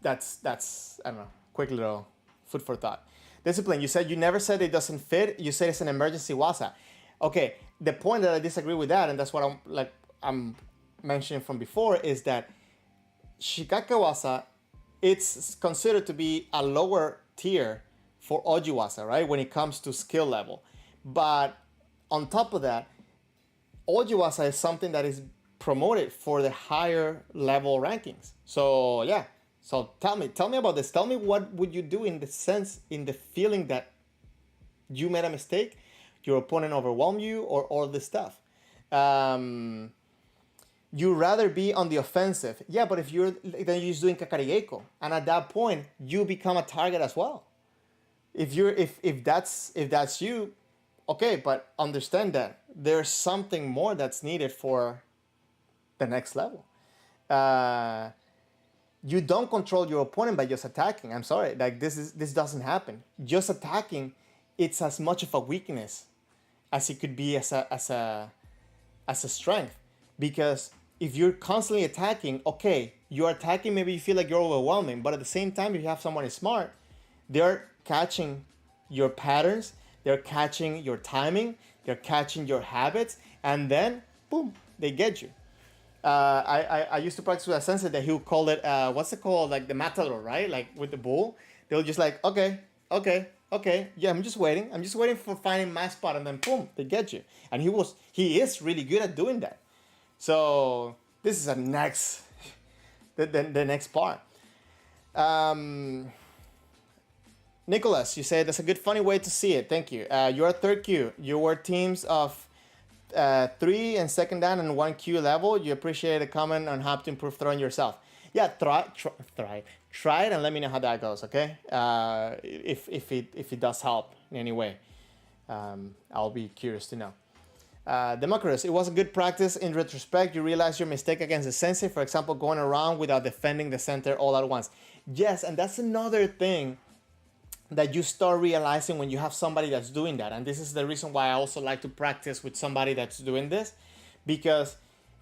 that's I don't know, quick little food for thought. Discipline, you said you never said it doesn't fit, you said it's an emergency wasa. Okay, the point that I disagree with that, and that's what I'm mentioning from before, is that shikake wasa, it's considered to be a lower tier for ojiwasa, right, when it comes to skill level. But on top of that, ojiwasa is something that is promoted for the higher level rankings. So yeah, so tell me about this. Tell me, what would you do in the sense, in the feeling that you made a mistake, your opponent overwhelmed you, or all this stuff. You rather be on the offensive. Yeah, but if you're just doing kakarigeiko, and at that point you become a target as well. If that's you, okay, but understand that there's something more that's needed for the next level. You don't control your opponent by just attacking. I'm sorry, like this doesn't happen. Just attacking, it's as much of a weakness as it could be as a strength. Because if you're constantly attacking, okay, you're attacking, maybe you feel like you're overwhelming, but at the same time, if you have someone who's smart, they're catching your patterns, they're catching your timing, they're catching your habits, and then boom, they get you. I used to practice with a sensei that he would call it, what's it called, like the matador, right? Like with the bull, they'll just like, okay, yeah, I'm just waiting for finding my spot, and then boom, they get you. And he is really good at doing that. So this is the next part. Nicholas, you said that's a good funny way to see it. Thank you. You're third Q. You were teams of 3 and second dan and 1 Q level. You appreciate a comment on how to improve throwing yourself. Yeah, try it and let me know how that goes. Okay, if it does help in any way, I'll be curious to know. Democritus, it was a good practice. In retrospect, you realize your mistake against the sensei, for example, going around without defending the center all at once. Yes, and that's another thing that you start realizing when you have somebody that's doing that. And this is the reason why I also like to practice with somebody that's doing this, because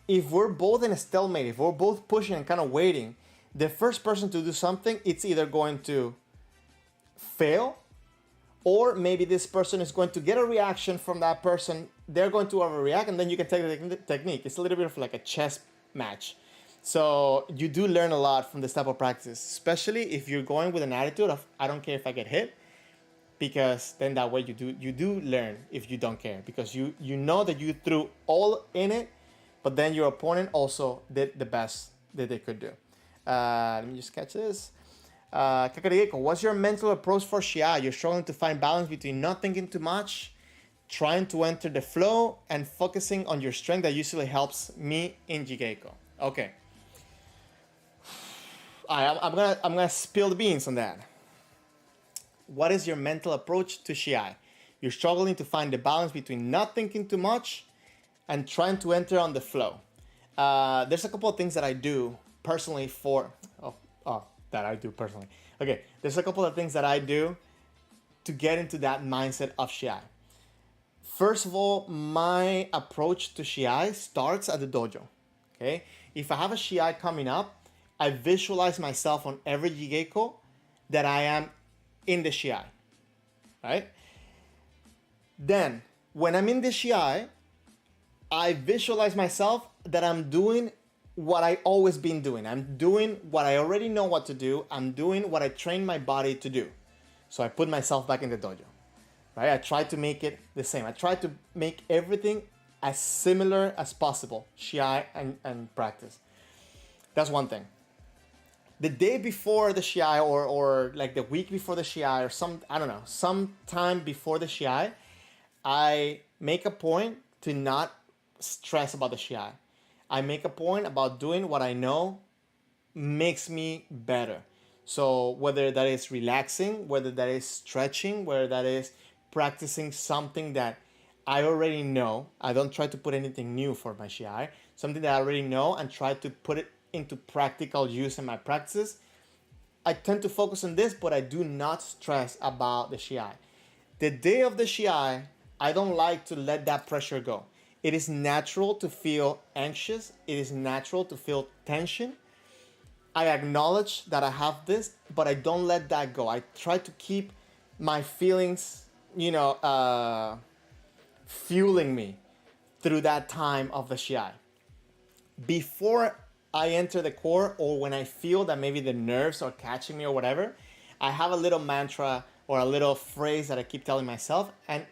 if we're both in a stalemate, if we're both pushing and kind of waiting, the first person to do something, it's either going to fail, or maybe this person is going to get a reaction from that person, they're going to overreact, and then you can take the technique. It's a little bit of like a chess match. So you do learn a lot from this type of practice, especially if you're going with an attitude of, I don't care if I get hit, because then that way you do learn if you don't care, because you know that you threw all in it, but then your opponent also did the best that they could do. Let me just catch this. Kakarigeiko, what's your mental approach for Shia? You're struggling to find balance between not thinking too much, trying to enter the flow, and focusing on your strength. That usually helps me in Jigeiko. Okay. I'm gonna spill the beans on that. What is your mental approach to Shiai? You're struggling to find the balance between not thinking too much and trying to enter on the flow. There's a couple of things that I do personally Okay, there's a couple of things that I do to get into that mindset of Shiai. First of all, my approach to Shiai starts at the dojo. Okay, if I have a Shiai coming up, I visualize myself on every Jigeiko that I am in the Shiai, right? Then, when I'm in the Shiai, I visualize myself that I'm doing what I always been doing. I'm doing what I already know what to do. I'm doing what I train my body to do. So I put myself back in the dojo, right? I try to make it the same. I try to make everything as similar as possible, Shiai and practice. That's one thing. The day before the Shiai, or like the week before the Shiai, or I don't know, some time before the Shiai, I make a point to not stress about the Shiai. I make a point about doing what I know makes me better. So whether that is relaxing, whether that is stretching, whether that is practicing something that I already know. I don't try to put anything new for my Shiai. Something that I already know and try to put it into practical use in my practices. I tend to focus on this, but I do not stress about the Shiai. The day of the Shiai, I don't like to let that pressure go. It is natural to feel anxious. It is natural to feel tension. I acknowledge that I have this, but I don't let that go. I try to keep my feelings, fueling me through that time of the Shiai. Before I enter the core, or when I feel that maybe the nerves are catching me or whatever, I have a little mantra or a little phrase that I keep telling myself. And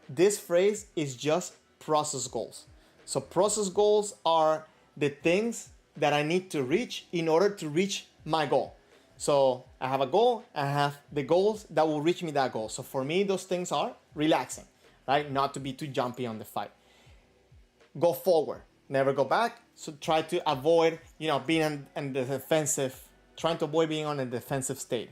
this phrase is just process goals. So process goals are the things that I need to reach in order to reach my goal. So I have a goal, I have the goals that will reach me that goal. So for me, those things are relaxing, right? Not to be too jumpy on the fight. Go forward, never go back. So try to avoid, being in the defensive, trying to avoid being on a defensive state.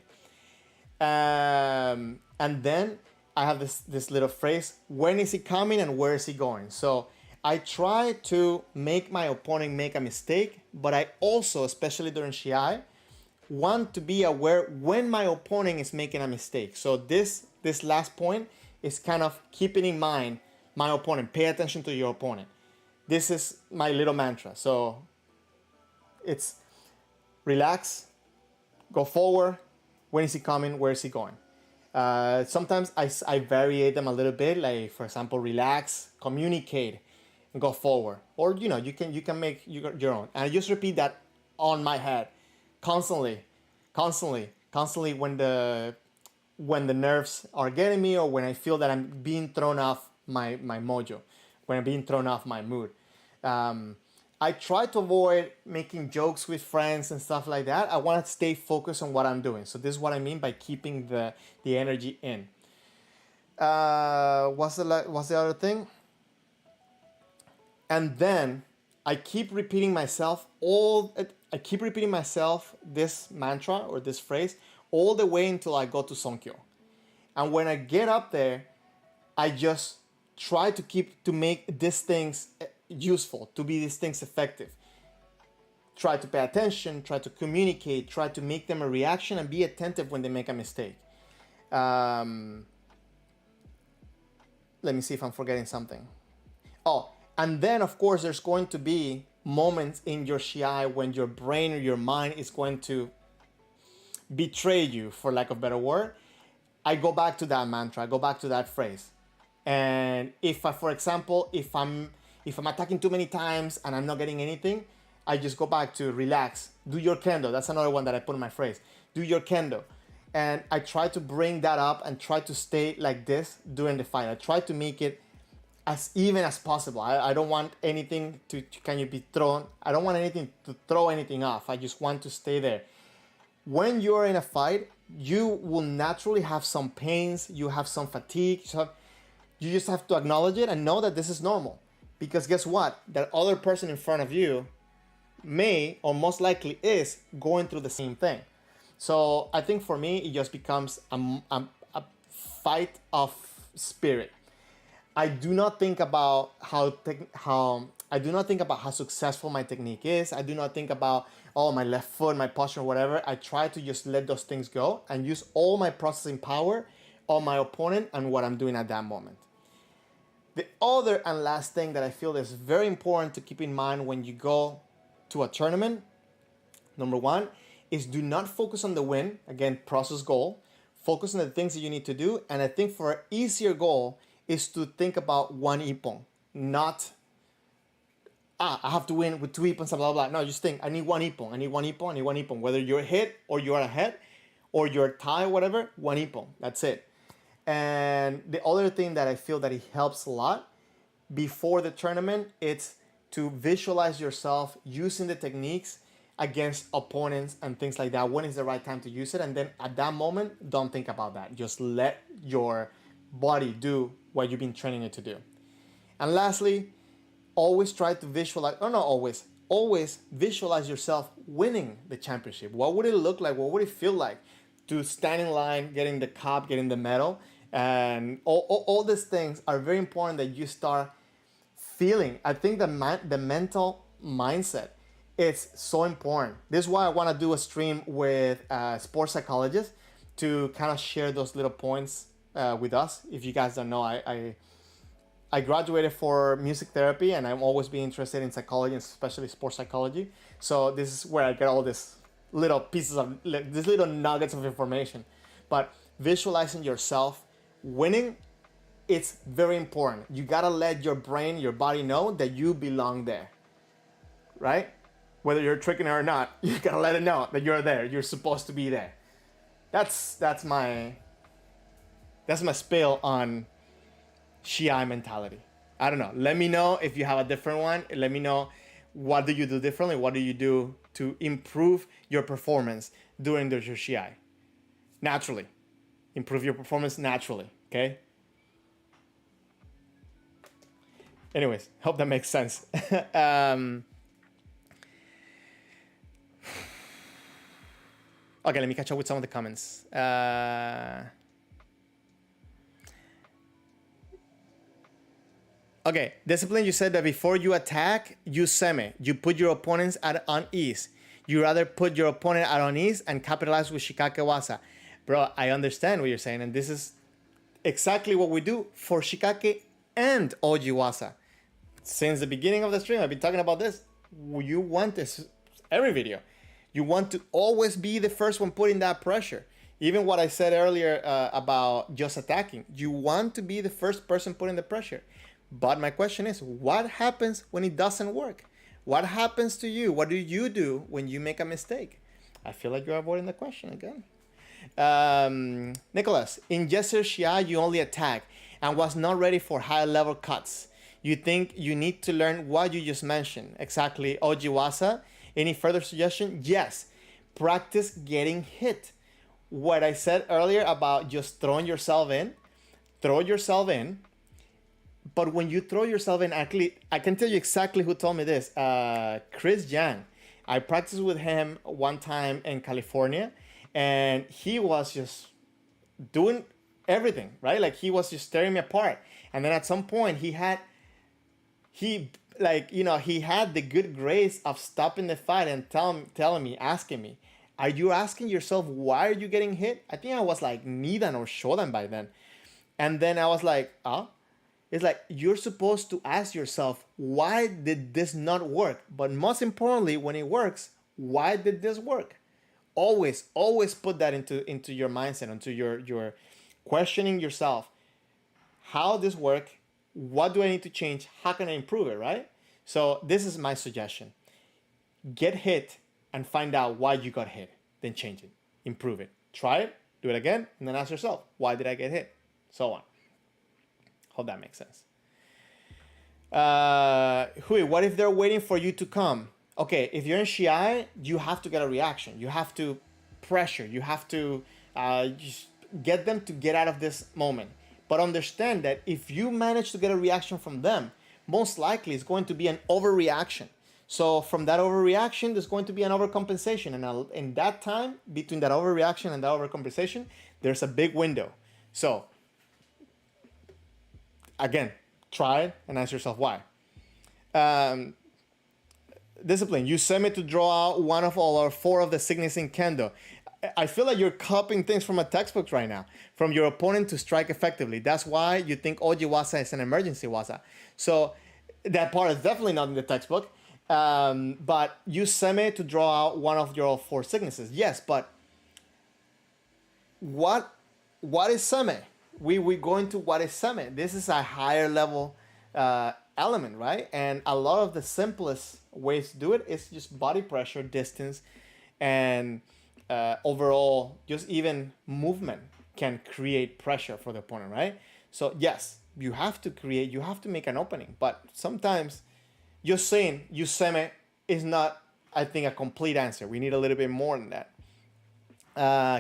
And then I have this little phrase, when is he coming and where is he going? So I try to make my opponent make a mistake, but I also, especially during Shiai, want to be aware when my opponent is making a mistake. So this last point is kind of keeping in mind my opponent. Pay attention to your opponent. This is my little mantra. So it's relax, go forward, when is he coming, where is he going? Sometimes I vary them a little bit, like for example, relax, communicate, and go forward. Or you can make your own. And I just repeat that on my head, constantly when the nerves are getting me, or when I feel that I'm being thrown off my mojo, when I'm being thrown off my mood. I try to avoid making jokes with friends and stuff like that. I want to stay focused on what I'm doing. So this is what I mean by keeping the energy in. What's the other thing? And then I keep repeating myself this mantra or this phrase all the way until I go to Sonkyo. And when I get up there, I just try to make these things useful, to be these things effective. Try to pay attention, try to communicate, try to make them a reaction, and be attentive when they make a mistake. Let me see if I'm forgetting something. Oh, and then of course there's going to be moments in your Shiai when your brain or your mind is going to betray you, for lack of a better word. I go back to that mantra, I go back to that phrase. And if I'm attacking too many times and I'm not getting anything, I just go back to relax. Do your kendo. That's another one that I put in my phrase. Do your kendo. And I try to bring that up and try to stay like this during the fight. I try to make it as even as possible. I don't want anything to be thrown. I don't want anything to throw anything off. I just want to stay there. When you're in a fight, you will naturally have some pains. You have some fatigue. You just have to acknowledge it and know that this is normal. Because guess what? That other person in front of you may, or most likely is, going through the same thing. So I think for me, it just becomes a fight of spirit. I do not think about how successful my technique is. I do not think about, my left foot, my posture, whatever. I try to just let those things go and use all my processing power on my opponent and what I'm doing at that moment. The other and last thing that I feel is very important to keep in mind when you go to a tournament, number one, is do not focus on the win. Again, process goal. Focus on the things that you need to do. And I think for an easier goal is to think about one Ippon, not, I have to win with 2 Ippons, blah, blah, blah. No, just think, I need 1 Ippon, I need 1 Ippon, I need 1 Ippon. Whether you're hit or you're ahead or you're tied, whatever, 1 Ippon. That's it. And the other thing that I feel that it helps a lot before the tournament, it's to visualize yourself using the techniques against opponents and things like that. When is the right time to use it? And then at that moment, don't think about that. Just let your body do what you've been training it to do. And lastly, always try to visualize, or not always, always visualize yourself winning the championship. What would it look like? What would it feel like to stand in line, getting the cup, getting the medal? And all these things are very important that you start feeling. I think the mental mindset is so important. This is why I want to do a stream with a sports psychologist to kind of share those little points with us. If you guys don't know, I graduated for music therapy, and I'm always been interested in psychology, and especially sports psychology. So this is where I get all these little pieces of, these little nuggets of information. But visualizing yourself winning, it's very important. You gotta let your brain, your body know that you belong there, right? Whether you're tricking it or not, you gotta let it know that you're there. You're supposed to be there. That's my spiel on Shiai mentality. I don't know. Let me know if you have a different one. Let me know, what do you do differently? What do you do to improve your performance during the Shiai? Naturally. Improve your performance naturally, okay? Anyways, hope that makes sense. Okay, let me catch up with some of the comments. Okay, discipline, you said that before you attack, you semi. You put your opponents at unease. You rather put your opponent at unease and capitalize with Shikake Wasa. Bro, I understand what you're saying, and this is exactly what we do for Shikake and Oji Wasa. Since the beginning of the stream, I've been talking about this. You want this every video. You want to always be the first one putting that pressure. Even what I said earlier about just attacking. You want to be the first person putting the pressure. But my question is, what happens when it doesn't work? What happens to you? What do you do when you make a mistake? I feel like you're avoiding the question again. Nicholas, in yesterday's Shiai, you only attack and was not ready for high level cuts. You think you need to learn what you just mentioned. Exactly, Ojiwasa. Any further suggestion? Yes. Practice getting hit. What I said earlier about just throwing yourself in, throw yourself in. But when you throw yourself in, actually, I can tell you exactly who told me this. Chris Yang. I practiced with him one time in California, and he was just doing everything, right? Like, he was just tearing me apart. And then at some point, he had the good grace of stopping the fight and telling me, asking me, are you asking yourself, why are you getting hit? I think I was like Nidan or Shodan by then. And then I was like, it's like, you're supposed to ask yourself, why did this not work? But most importantly, when it works, why did this work? Always put that into your mindset, into your questioning yourself. How this work? What do I need to change? How can I improve it, right? So this is my suggestion. Get hit and find out why you got hit. Then change it. Improve it. Try it. Do it again. And then ask yourself, why did I get hit? So on. Hope that makes sense. Hui, what if they're waiting for you to come? Okay, if you're in Shiai, you have to get a reaction. You have to pressure. You have to just get them to get out of this moment. But understand that if you manage to get a reaction from them, most likely it's going to be an overreaction. So from that overreaction, there's going to be an overcompensation. And in that time, between that overreaction and that overcompensation, there's a big window. So again, try it and ask yourself why. Discipline. You sent me to draw out one of all or four of the signals in Kendo. I feel like you're copying things from a textbook right now. From your opponent to strike effectively. That's why you think Oji Wasa is an emergency Wasa. So that part is definitely not in the textbook. But you sent me to draw out one of your four sicknesses. Yes, but what is seme? We go into what is seme. This is a higher level element, right? And a lot of the simplest ways to do it is just body pressure, distance, and overall just even movement can create pressure for the opponent, right? So yes, you have to create, you have to make an opening, but sometimes just saying Yuseme is not, I think, a complete answer. We need a little bit more than that.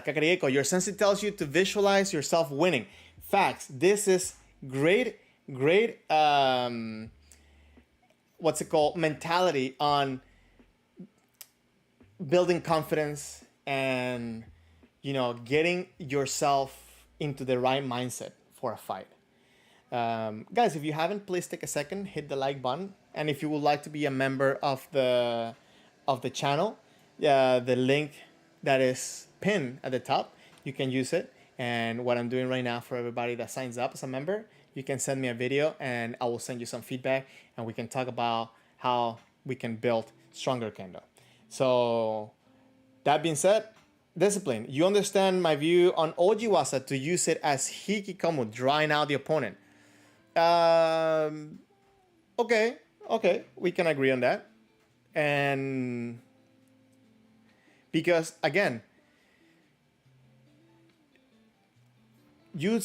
Kakarieko, your sensei tells you to visualize yourself winning. Facts. This is great, what's it called, mentality on building confidence and, getting yourself into the right mindset for a fight. Guys, if you haven't, please take a second, hit the like button, and if you would like to be a member of the channel, the link that is pinned at the top, you can use it. And what I'm doing right now for everybody that signs up as a member, you can send me a video and I will send you some feedback and we can talk about how we can build stronger kendo. So that being said, discipline. You understand my view on Ojiwasa to use it as hikikomu, drawing out the opponent. Okay, we can agree on that. And because again, you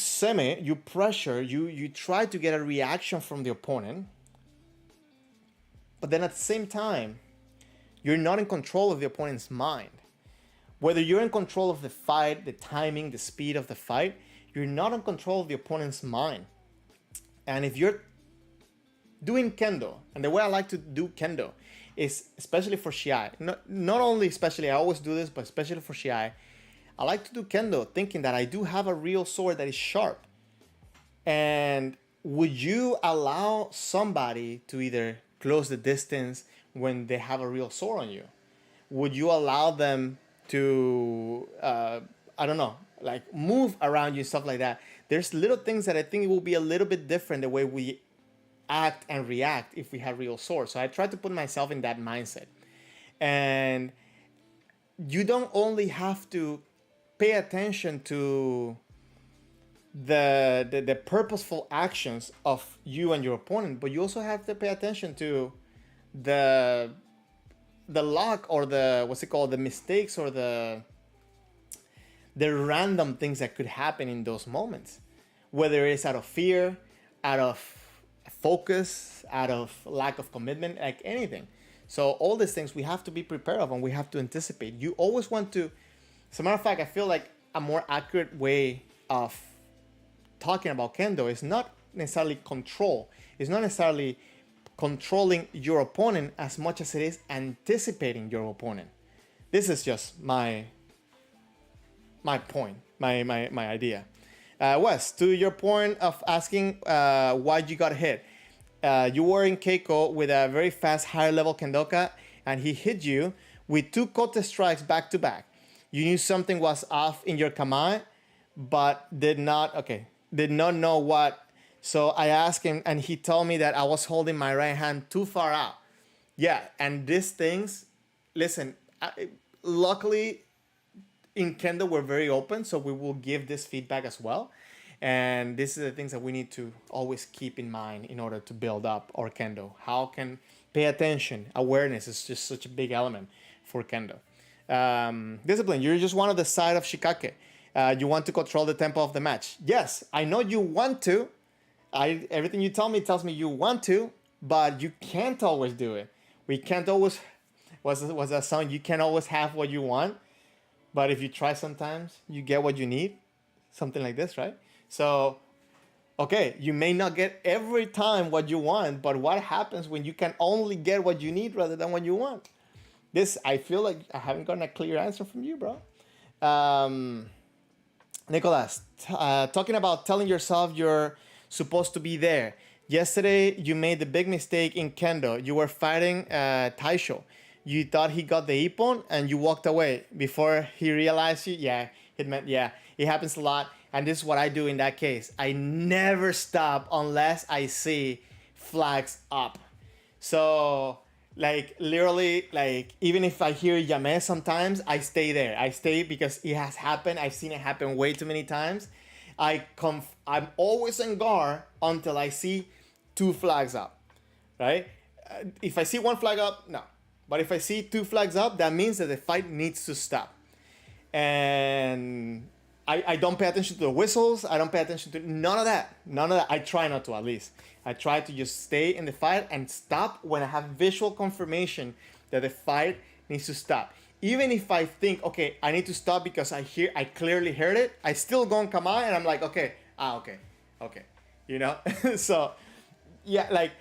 pressure, you try to get a reaction from the opponent, but then at the same time, you're not in control of the opponent's mind. Whether you're in control of the fight, the timing, the speed of the fight, you're not in control of the opponent's mind. And if you're doing kendo, and the way I like to do kendo is, especially for shiai, not only especially, I always do this, but especially for shiai, I like to do kendo thinking that I do have a real sword that is sharp. And would you allow somebody to either close the distance when they have a real sword on you? Would you allow them to, I don't know, like move around you, stuff like that? There's little things that I think it will be a little bit different the way we act and react if we have real swords. So I try to put myself in that mindset. And you don't only have to pay attention to the purposeful actions of you and your opponent, but you also have to pay attention to the luck or the mistakes or the random things that could happen in those moments, whether it's out of fear, out of focus, out of lack of commitment, like anything. So all these things we have to be prepared of and we have to anticipate. You always want to, as a matter of fact, I feel like a more accurate way of talking about kendo is not necessarily control. It's not necessarily controlling your opponent as much as it is anticipating your opponent. This is just my point, my idea. Wes, to your point of asking why you got hit. You were in Keiko with a very fast higher level kendoka and he hit you with 2 kote strikes back to back. You knew something was off in your kamae, but did not know what. So I asked him and he told me that I was holding my right hand too far out. Yeah, and these things, listen, luckily in Kendo we're very open, so we will give this feedback as well. And this is the things that we need to always keep in mind in order to build up our Kendo. How can pay attention, awareness is just such a big element for Kendo. Discipline, you're just one of the side of Shikake. You want to control the tempo of the match. Yes, I know you want to. Everything you tell me tells me you want to, but you can't always do it. We can't always, was that song? You can't always have what you want, but if you try sometimes, you get what you need. Something like this, right? So, okay, you may not get every time what you want, but what happens when you can only get what you need rather than what you want? This, I feel like I haven't gotten a clear answer from you, bro. Nicolas, talking about telling yourself you're supposed to be there. Yesterday, you made the big mistake in Kendo. You were fighting Taisho. You thought he got the Ippon and you walked away before he realized you. Yeah, it happens a lot. And this is what I do in that case. I never stop unless I see flags up. So, like, literally, like, even if I hear Yame sometimes, I stay there. I stay because it has happened. I've seen it happen way too many times. I'm always on guard until I see 2 flags up, right? If I see 1 flag up, no. But if I see 2 flags up, that means that the fight needs to stop. And I don't pay attention to the whistles. I don't pay attention to none of that. None of that. I try not to, at least. I try to just stay in the fight and stop when I have visual confirmation that the fight needs to stop. Even if I think, okay, I need to stop because I clearly heard it, I still go and come out and I'm like, okay, okay, okay. You know? So yeah, like